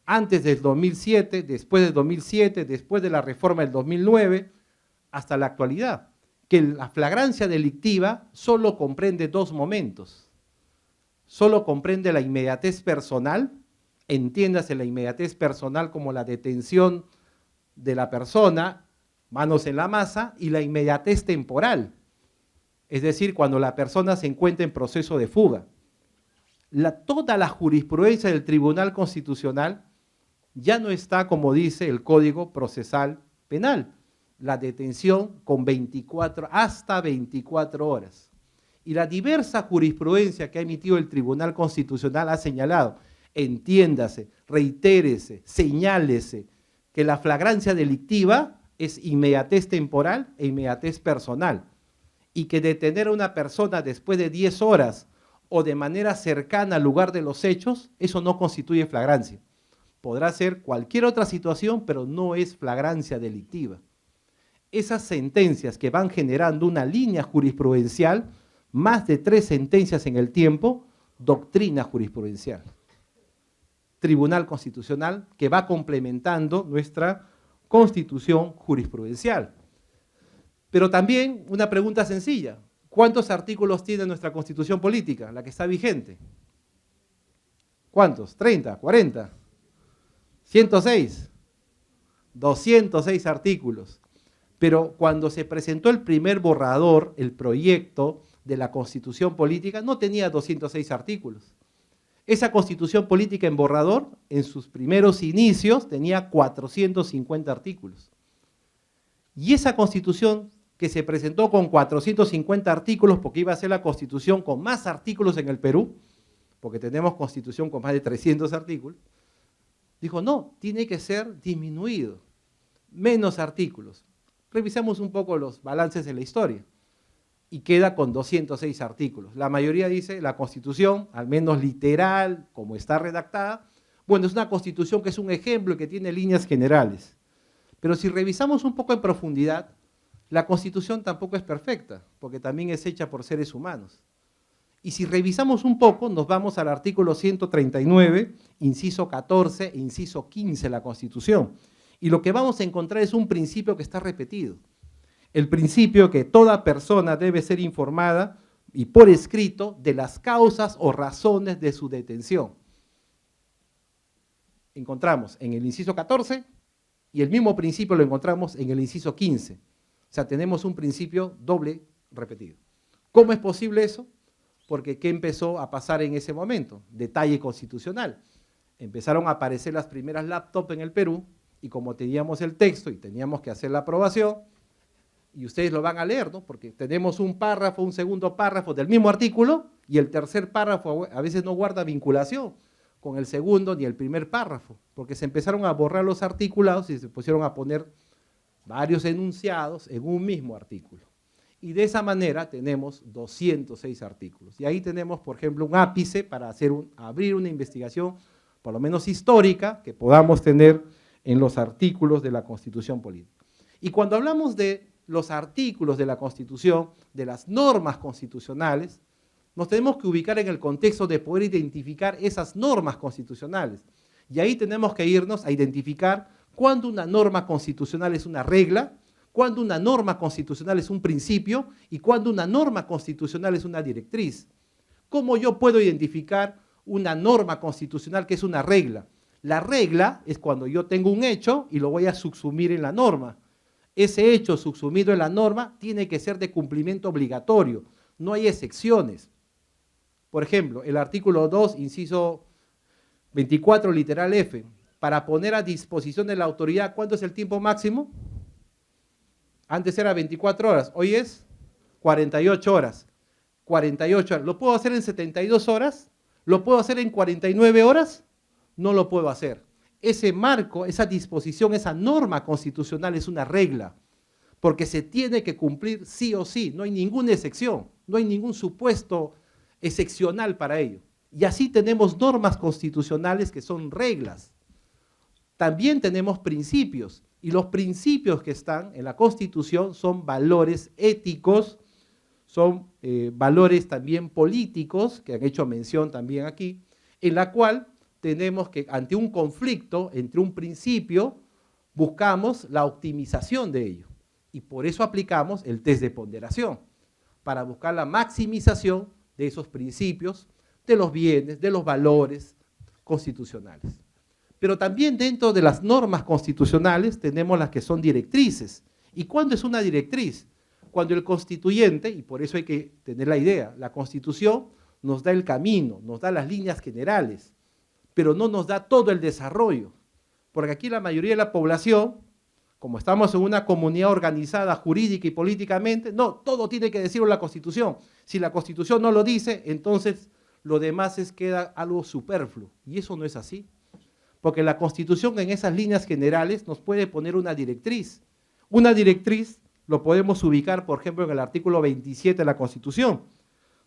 Speaker 8: Antes del 2007, después del 2007, después de la reforma del 2009, hasta la actualidad, que la flagrancia delictiva solo comprende 2 momentos. Solo comprende la inmediatez personal, entiéndase la inmediatez personal como la detención de la persona, manos en la masa, y la inmediatez temporal, es decir, cuando la persona se encuentra en proceso de fuga. Toda la jurisprudencia del Tribunal Constitucional ya no está, como dice el Código Procesal Penal, la detención con hasta 24 horas. Y la diversa jurisprudencia que ha emitido el Tribunal Constitucional ha señalado, entiéndase, reitérese, señálese, que la flagrancia delictiva es inmediatez temporal e inmediatez personal, y que detener a una persona después de 10 horas o de manera cercana al lugar de los hechos, eso no constituye flagrancia. Podrá ser cualquier otra situación, pero no es flagrancia delictiva. Esas sentencias que van generando una línea jurisprudencial, más de 3 sentencias en el tiempo, doctrina jurisprudencial. Tribunal Constitucional que va complementando nuestra Constitución jurisprudencial. Pero también una pregunta sencilla: ¿cuántos artículos tiene nuestra Constitución política, la que está vigente? ¿Cuántos? ¿30? ¿40? ¿106? 206 artículos. Pero cuando se presentó el primer borrador, el proyecto de la Constitución política, no tenía 206 artículos. Esa Constitución política en borrador, en sus primeros inicios, tenía 450 artículos. Y esa Constitución que se presentó con 450 artículos, porque iba a ser la Constitución con más artículos en el Perú, porque tenemos Constitución con más de 300 artículos, dijo, no, tiene que ser disminuido, menos artículos. Revisamos un poco los balances de la historia y queda con 206 artículos. La mayoría dice la Constitución, al menos literal, como está redactada, bueno, es una Constitución que es un ejemplo y que tiene líneas generales. Pero si revisamos un poco en profundidad, la Constitución tampoco es perfecta, porque también es hecha por seres humanos. Y si revisamos un poco, nos vamos al artículo 139, inciso 14 e inciso 15 de la Constitución. Y lo que vamos a encontrar es un principio que está repetido. El principio que toda persona debe ser informada y por escrito de las causas o razones de su detención. Encontramos en el inciso 14 y el mismo principio lo encontramos en el inciso 15. O sea, tenemos un principio doble repetido. ¿Cómo es posible eso? Porque ¿qué empezó a pasar en ese momento? Detalle constitucional. Empezaron a aparecer las primeras laptops en el Perú y como teníamos el texto y teníamos que hacer la aprobación, y ustedes lo van a leer, ¿no? Porque tenemos un párrafo, un segundo párrafo del mismo artículo y el tercer párrafo a veces no guarda vinculación con el segundo ni el primer párrafo, porque se empezaron a borrar los articulados y se pusieron a poner varios enunciados en un mismo artículo. Y de esa manera tenemos 206 artículos. Y ahí tenemos, por ejemplo, un ápice para abrir una investigación, por lo menos histórica, que podamos tener en los artículos de la Constitución política. Y cuando hablamos de los artículos de la Constitución, de las normas constitucionales, nos tenemos que ubicar en el contexto de poder identificar esas normas constitucionales. Y ahí tenemos que irnos a identificar cuándo una norma constitucional es una regla, cuándo una norma constitucional es un principio y cuándo una norma constitucional es una directriz. ¿Cómo yo puedo identificar una norma constitucional que es una regla? La regla es cuando yo tengo un hecho y lo voy a subsumir en la norma. Ese hecho subsumido en la norma tiene que ser de cumplimiento obligatorio, no hay excepciones. Por ejemplo, el artículo 2, inciso 24, literal F, para poner a disposición de la autoridad, ¿cuánto es el tiempo máximo? Antes era 24 horas, hoy es 48 horas. 48 horas. ¿Lo puedo hacer en 72 horas? ¿Lo puedo hacer en 49 horas? No lo puedo hacer. Ese marco, esa disposición, esa norma constitucional es una regla, porque se tiene que cumplir sí o sí, no hay ninguna excepción, no hay ningún supuesto excepcional para ello. Y así tenemos normas constitucionales que son reglas. También tenemos principios, y los principios que están en la Constitución son valores éticos, son valores también políticos, que han hecho mención también aquí, en la cual tenemos que, ante un conflicto entre un principio, buscamos la optimización de ello. Y por eso aplicamos el test de ponderación, para buscar la maximización de esos principios, de los bienes, de los valores constitucionales. Pero también dentro de las normas constitucionales tenemos las que son directrices. ¿Y cuándo es una directriz? Cuando el constituyente, y por eso hay que tener la idea, la Constitución nos da el camino, nos da las líneas generales, pero no nos da todo el desarrollo, porque aquí la mayoría de la población, como estamos en una comunidad organizada jurídica y políticamente, no, todo tiene que decirlo la Constitución. Si la Constitución no lo dice, entonces lo demás queda algo superfluo, y eso no es así. porque la Constitución en esas líneas generales nos puede poner una directriz. Una directriz lo podemos ubicar, por ejemplo, en el artículo 27 de la Constitución,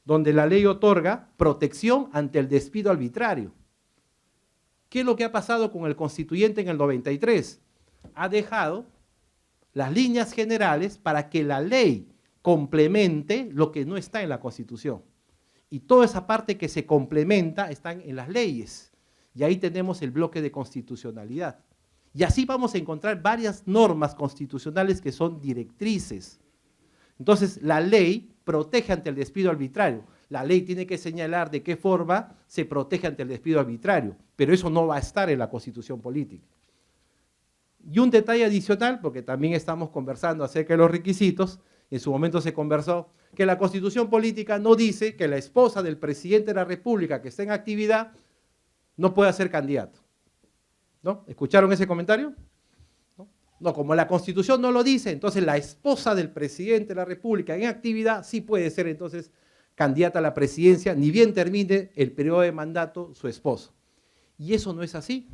Speaker 8: donde la ley otorga protección ante el despido arbitrario. ¿Qué es lo que ha pasado con el constituyente en el 93? Ha dejado las líneas generales para que la ley complemente lo que no está en la Constitución. Y toda esa parte que se complementa están en las leyes. Y ahí tenemos el bloque de constitucionalidad. Y así vamos a encontrar varias normas constitucionales que son directrices. Entonces, la ley protege ante el despido arbitrario. La ley tiene que señalar de qué forma se protege ante el despido arbitrario, pero eso no va a estar en la Constitución política. Y un detalle adicional, porque también estamos conversando acerca de los requisitos, en su momento se conversó que la Constitución política no dice que la esposa del presidente de la República que está en actividad no pueda ser candidato. ¿No? ¿Escucharon ese comentario? No, como la Constitución no lo dice, entonces la esposa del presidente de la República en actividad sí puede ser entonces candidata a la presidencia, ni bien termine el periodo de mandato su esposo. Y eso no es así.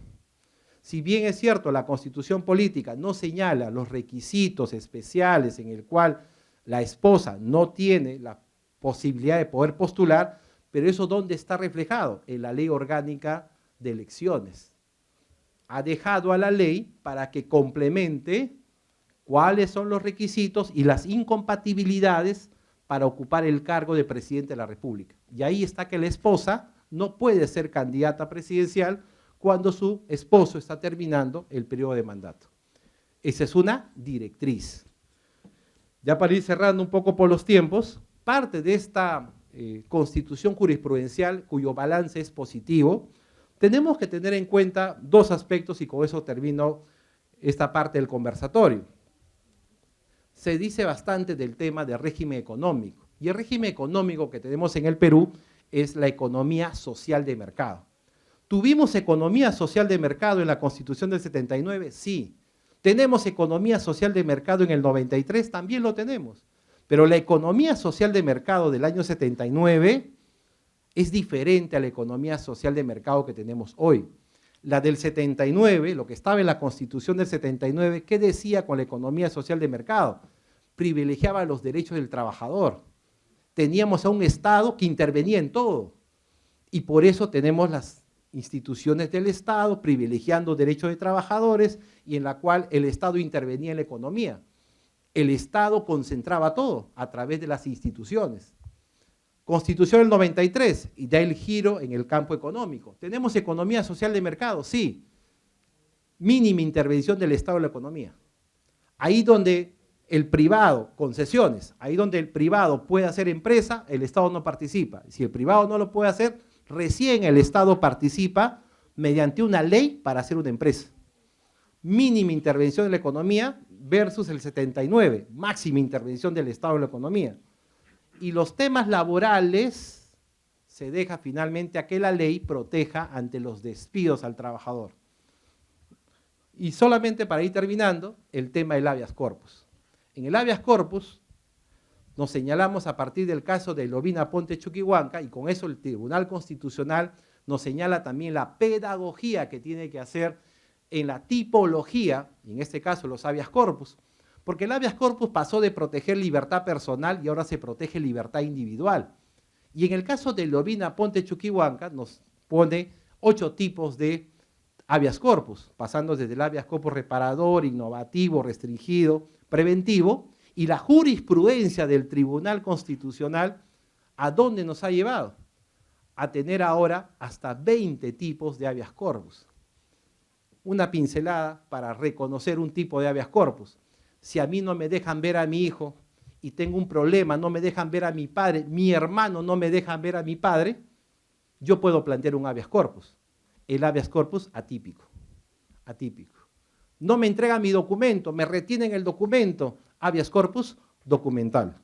Speaker 8: Si bien es cierto, la Constitución política no señala los requisitos especiales en el cual la esposa no tiene la posibilidad de poder postular, pero eso ¿dónde está reflejado? En la Ley Orgánica de Elecciones. Ha dejado a la ley para que complemente cuáles son los requisitos y las incompatibilidades para ocupar el cargo de presidente de la República. Y ahí está que la esposa no puede ser candidata presidencial cuando su esposo está terminando el periodo de mandato. Esa es una directriz. Ya para ir cerrando un poco por los tiempos, parte de esta constitución jurisprudencial cuyo balance es positivo, tenemos que tener en cuenta dos aspectos y con eso termino esta parte del conversatorio. Se dice bastante del tema del régimen económico y el régimen económico que tenemos en el Perú es la economía social de mercado. ¿Tuvimos economía social de mercado en la Constitución del 79? Sí. ¿Tenemos economía social de mercado en el 93? También lo tenemos. Pero la economía social de mercado del año 79 es diferente a la economía social de mercado que tenemos hoy. La del 79, lo que estaba en la Constitución del 79, ¿qué decía con la economía social de mercado? Privilegiaba los derechos del trabajador. Teníamos a un Estado que intervenía en todo. Y por eso tenemos las instituciones del Estado privilegiando derechos de trabajadores y en la cual el Estado intervenía en la economía. El Estado concentraba todo a través de las instituciones. Constitución del 93 y da el giro en el campo económico. ¿Tenemos economía social de mercado? Sí. Mínima intervención del Estado en la economía. Ahí donde el privado, concesiones, ahí donde el privado puede hacer empresa, el Estado no participa. Si el privado no lo puede hacer, recién el Estado participa mediante una ley para hacer una empresa. Mínima intervención en la economía versus el 79, máxima intervención del Estado en la economía. Y los temas laborales se deja finalmente a que la ley proteja ante los despidos al trabajador. Y solamente para ir terminando, el tema del habeas corpus. En el habeas corpus nos señalamos a partir del caso de Lovina Ponte Chuquihuanca y con eso el Tribunal Constitucional nos señala también la pedagogía que tiene que hacer en la tipología, y en este caso los habeas corpus, porque el habeas corpus pasó de proteger libertad personal y ahora se protege libertad individual. Y en el caso de Lovina Ponte Chuquihuanca nos pone 8 tipos de habeas corpus, pasando desde el habeas corpus reparador, innovativo, restringido, preventivo, y la jurisprudencia del Tribunal Constitucional, ¿a dónde nos ha llevado? A tener ahora hasta 20 tipos de habeas corpus. Una pincelada para reconocer un tipo de habeas corpus. Si a mí no me dejan ver a mi hijo y tengo un problema, no me dejan ver a mi padre, mi hermano no me dejan ver a mi padre, yo puedo plantear un habeas corpus. El habeas corpus atípico. Atípico. No me entregan mi documento, me retienen el documento, habeas corpus documental.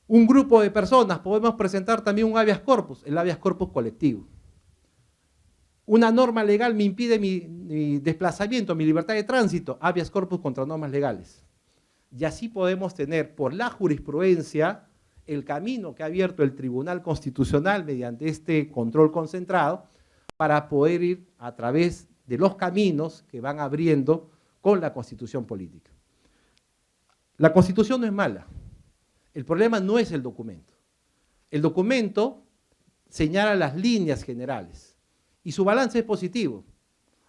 Speaker 8: Un grupo de personas podemos presentar también un habeas corpus, el habeas corpus colectivo. Una norma legal me impide mi desplazamiento, mi libertad de tránsito, habeas corpus contra normas legales. Y así podemos tener por la jurisprudencia el camino que ha abierto el Tribunal Constitucional mediante este control concentrado para poder ir a través de los caminos que van abriendo con la Constitución política. La Constitución no es mala, el problema no es el documento. El documento señala las líneas generales y su balance es positivo.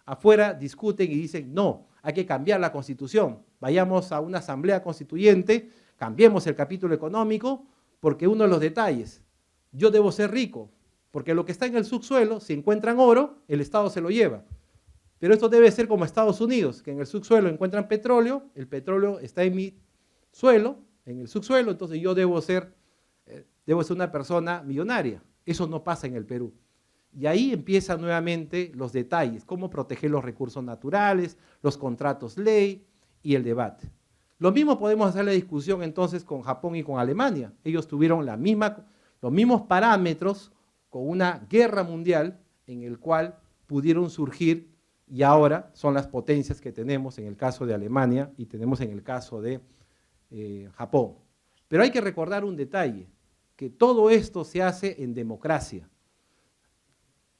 Speaker 8: Afuera discuten y dicen, no, hay que cambiar la Constitución, vayamos a una asamblea constituyente, cambiemos el capítulo económico, porque uno de los detalles, yo debo ser rico, porque lo que está en el subsuelo, si encuentran oro, el Estado se lo lleva. Pero esto debe ser como Estados Unidos, que en el subsuelo encuentran petróleo, el petróleo está en mi suelo, en el subsuelo, entonces yo debo ser una persona millonaria. Eso no pasa en el Perú. Y ahí empiezan nuevamente los detalles, cómo proteger los recursos naturales, los contratos ley y el debate. Lo mismo podemos hacer la discusión entonces con Japón y con Alemania. Ellos tuvieron los mismos parámetros con una guerra mundial en el cual pudieron surgir y ahora son las potencias que tenemos en el caso de Alemania y tenemos en el caso de Japón. Pero hay que recordar un detalle, que todo esto se hace en democracia.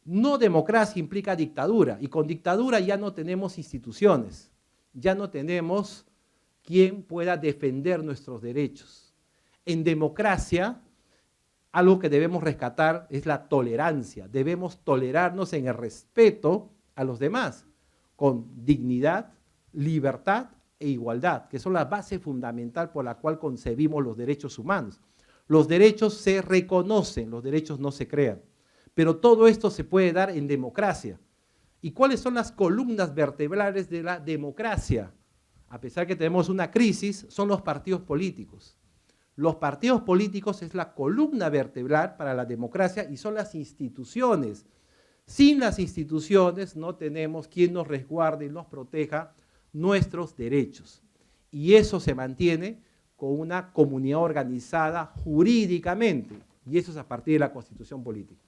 Speaker 8: No democracia implica dictadura, y con dictadura ya no tenemos instituciones, ya no tenemos quien pueda defender nuestros derechos. En democracia, algo que debemos rescatar es la tolerancia, debemos tolerarnos en el respeto a los demás, con dignidad, libertad e igualdad, que son la base fundamental por la cual concebimos los derechos humanos. Los derechos se reconocen, los derechos no se crean. Pero todo esto se puede dar en democracia. ¿Y cuáles son las columnas vertebrales de la democracia? A pesar que tenemos una crisis, son los partidos políticos. Los partidos políticos es la columna vertebral para la democracia y son las instituciones. Sin las instituciones no tenemos quien nos resguarde y nos proteja nuestros derechos. Y eso se mantiene con una comunidad organizada jurídicamente, y eso es a partir de la Constitución política.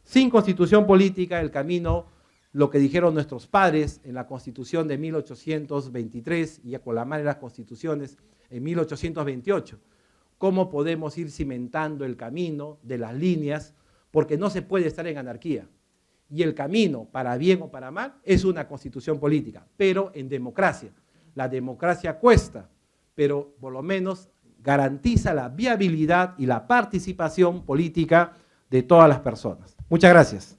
Speaker 8: Sin Constitución política, el camino, lo que dijeron nuestros padres en la Constitución de 1823 y con la madre de las Constituciones en 1828, ¿cómo podemos ir cimentando el camino de las líneas? Porque no se puede estar en anarquía. Y el camino, para bien o para mal, es una Constitución política, pero en democracia. La democracia cuesta, pero por lo menos garantiza la viabilidad y la participación política de todas las personas. Muchas gracias.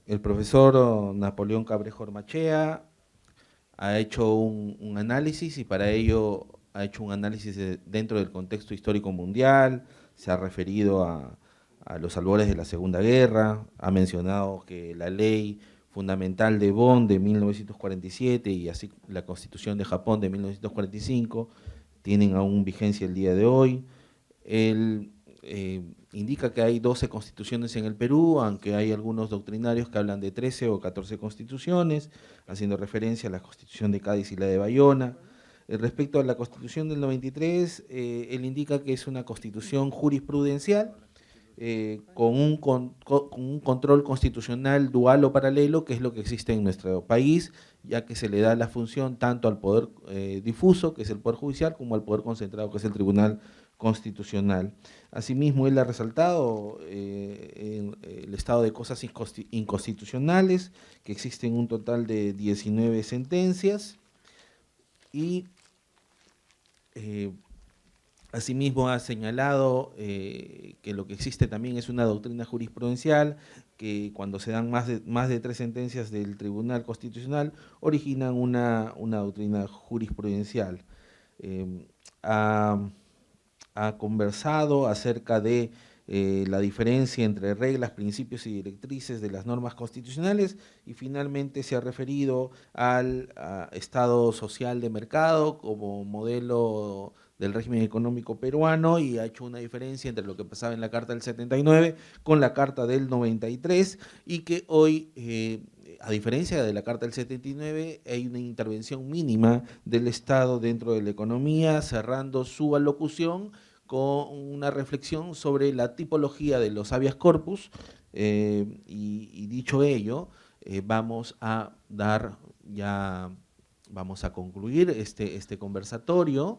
Speaker 1: El profesor Napoleón Cabrejo Ormachea ha hecho un análisis y para ello ha hecho un análisis dentro del contexto histórico mundial, se ha referido a los albores de la Segunda Guerra, ha mencionado que la ley fundamental de Bonn de 1947 y así la Constitución de Japón de 1945 tienen aún vigencia el día de hoy. Él indica que hay 12 constituciones en el Perú, aunque hay algunos doctrinarios que hablan de 13 o 14 constituciones, haciendo referencia a la Constitución de Cádiz y la de Bayona. Respecto a la Constitución del 93, él indica que es una constitución jurisprudencial, con un control constitucional dual o paralelo, que es lo que existe en nuestro país, ya que se le da la función tanto al poder difuso, que es el Poder Judicial, como al poder concentrado, que es el Tribunal Constitucional. Asimismo, él ha resaltado el estado de cosas inconstitucionales, que existen un total de 19 sentencias, y asimismo ha señalado que lo que existe también es una doctrina jurisprudencial, que cuando se dan más de 3 sentencias del Tribunal Constitucional, originan una doctrina jurisprudencial. Ha conversado acerca de la diferencia entre reglas, principios y directrices de las normas constitucionales y finalmente se ha referido al Estado social de mercado como modelo del régimen económico peruano y ha hecho una diferencia entre lo que pasaba en la Carta del 79 con la Carta del 93 y que hoy, a diferencia de la Carta del 79, hay una intervención mínima del Estado dentro de la economía, cerrando su alocución con una reflexión sobre la tipología de los habeas corpus y dicho ello, vamos a dar ya vamos a concluir este conversatorio.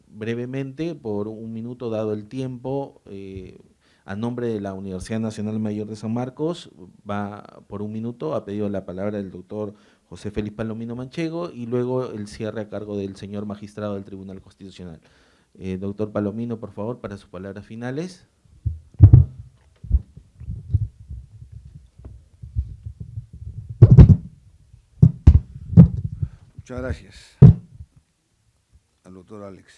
Speaker 1: Brevemente, por un minuto dado el tiempo, a nombre de la Universidad Nacional Mayor de San Marcos, va por un minuto, ha pedido la palabra el doctor José Félix Palomino Manchego y luego el cierre a cargo del señor magistrado del Tribunal Constitucional. Doctor Palomino, por favor, para sus palabras finales.
Speaker 4: Muchas gracias al doctor Alex,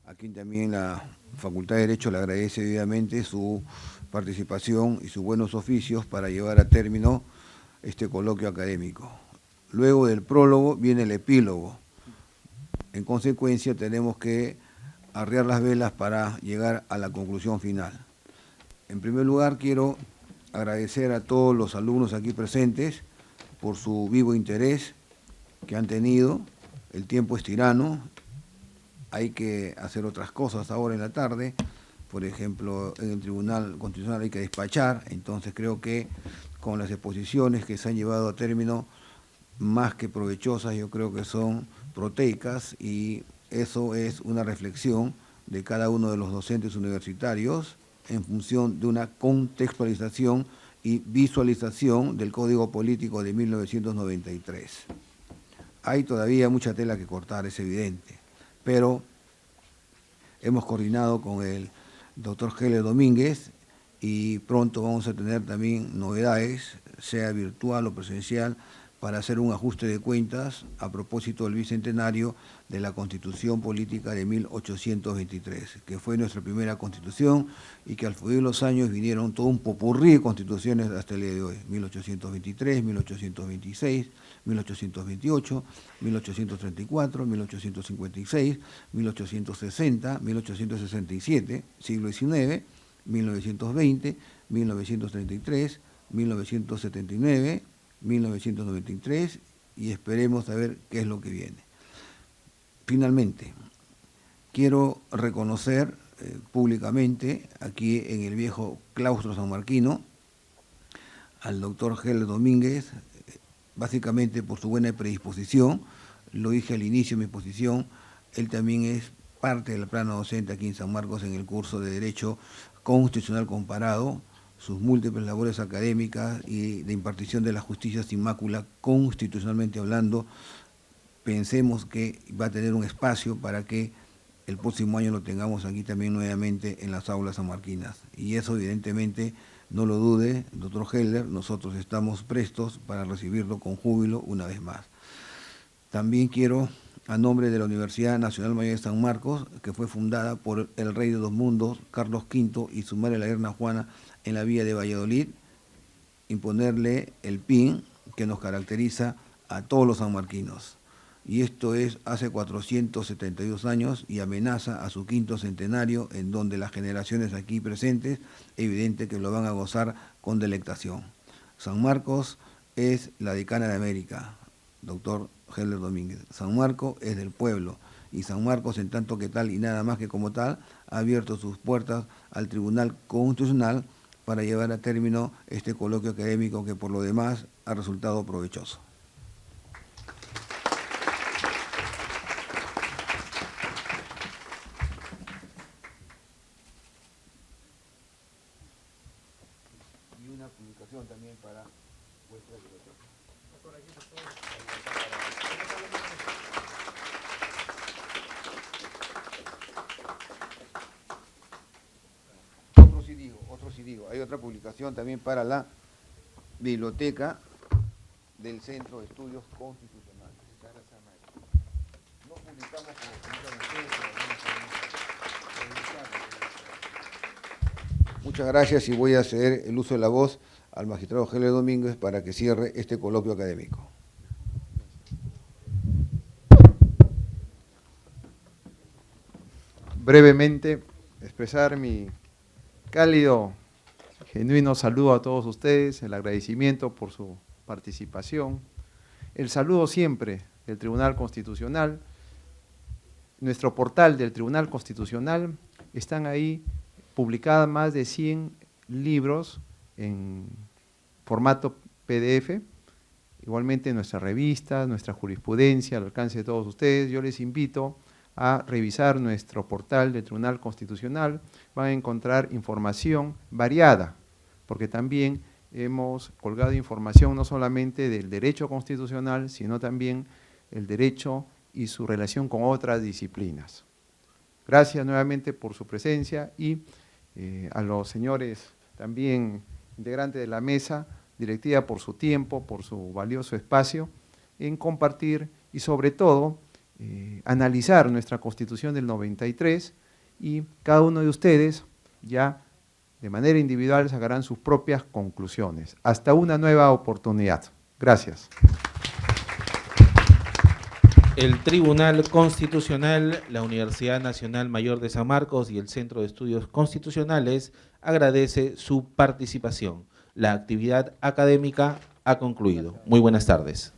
Speaker 4: a quien también la Facultad de Derecho le agradece debidamente su participación y sus buenos oficios para llevar a término este coloquio académico. Luego del prólogo viene el epílogo. En consecuencia, tenemos que arriar las velas para llegar a la conclusión final. En primer lugar, quiero agradecer a todos los alumnos aquí presentes por su vivo interés que han tenido. El tiempo es tirano, hay que hacer otras cosas ahora en la tarde. Por ejemplo, en el Tribunal Constitucional hay que despachar, entonces creo que con las exposiciones que se han llevado a término, más que provechosas, yo creo que son proteicas, y eso es una reflexión de cada uno de los docentes universitarios en función de una contextualización y visualización del Código Político de 1993. Hay todavía mucha tela que cortar, es evidente, pero hemos coordinado con el doctor Heller Domínguez y pronto vamos a tener también novedades, sea virtual o presencial, para hacer un ajuste de cuentas a propósito del bicentenario de la Constitución Política de 1823, que fue nuestra primera constitución y que al fluir los años vinieron todo un popurrí de constituciones hasta el día de hoy: 1823, 1826, 1828, 1834, 1856, 1860, 1867, siglo XIX, 1920, 1933, 1979, 1993, y esperemos a ver qué es lo que viene. Finalmente, quiero reconocer públicamente aquí en el viejo claustro sanmarquino al doctor Heller Domínguez, básicamente por su buena predisposición. Lo dije al inicio de mi exposición, él también es parte del plano docente aquí en San Marcos en el curso de Derecho Constitucional Comparado. Sus múltiples labores académicas y de impartición de la justicia sin mácula, constitucionalmente hablando, pensemos que va a tener un espacio para que el próximo año lo tengamos aquí también nuevamente en las aulas sanmarquinas. Y eso evidentemente, no lo dude, doctor Heller, nosotros estamos prestos para recibirlo con júbilo una vez más. También quiero, a nombre de la Universidad Nacional Mayor de San Marcos, que fue fundada por el rey de dos mundos, Carlos V, y su madre la Reina Juana, en la villa de Valladolid, imponerle el PIN que nos caracteriza a todos los sanmarquinos. Y esto es hace 472 años y amenaza a su quinto centenario, en donde las generaciones aquí presentes, evidente que lo van a gozar con delectación. San Marcos es la decana de América, doctor Heller Domínguez. San Marcos es del pueblo, y San Marcos, en tanto que tal y nada más que como tal, ha abierto sus puertas al Tribunal Constitucional para llevar a término este coloquio académico que por lo demás ha resultado provechoso. Y una publicación también para vuestra biblioteca. Otro sí digo, hay otra publicación también para la biblioteca del Centro de Estudios Constitucionales. No publicamos como Muchas gracias, y voy a ceder el uso de la voz al magistrado Heller Domínguez para que cierre este coloquio académico.
Speaker 3: Brevemente, expresar mi cálido, genuino saludo a todos ustedes, el agradecimiento por su participación, el saludo siempre del Tribunal Constitucional. Nuestro portal del Tribunal Constitucional, están ahí publicadas más de 100 libros en formato PDF, igualmente nuestra revista, nuestra jurisprudencia, al alcance de todos ustedes. Yo les invito a revisar nuestro portal del Tribunal Constitucional. Van a encontrar información variada, porque también hemos colgado información no solamente del derecho constitucional, sino también el derecho y su relación con otras disciplinas. Gracias nuevamente por su presencia y a los señores también integrantes de la mesa directiva por su tiempo, por su valioso espacio en compartir y sobre todo analizar nuestra Constitución del 93, y cada uno de ustedes ya de manera individual sacarán sus propias conclusiones. Hasta una nueva oportunidad. Gracias.
Speaker 1: El Tribunal Constitucional, la Universidad Nacional Mayor de San Marcos y el Centro de Estudios Constitucionales agradece su participación. La actividad académica ha concluido. Muy buenas tardes.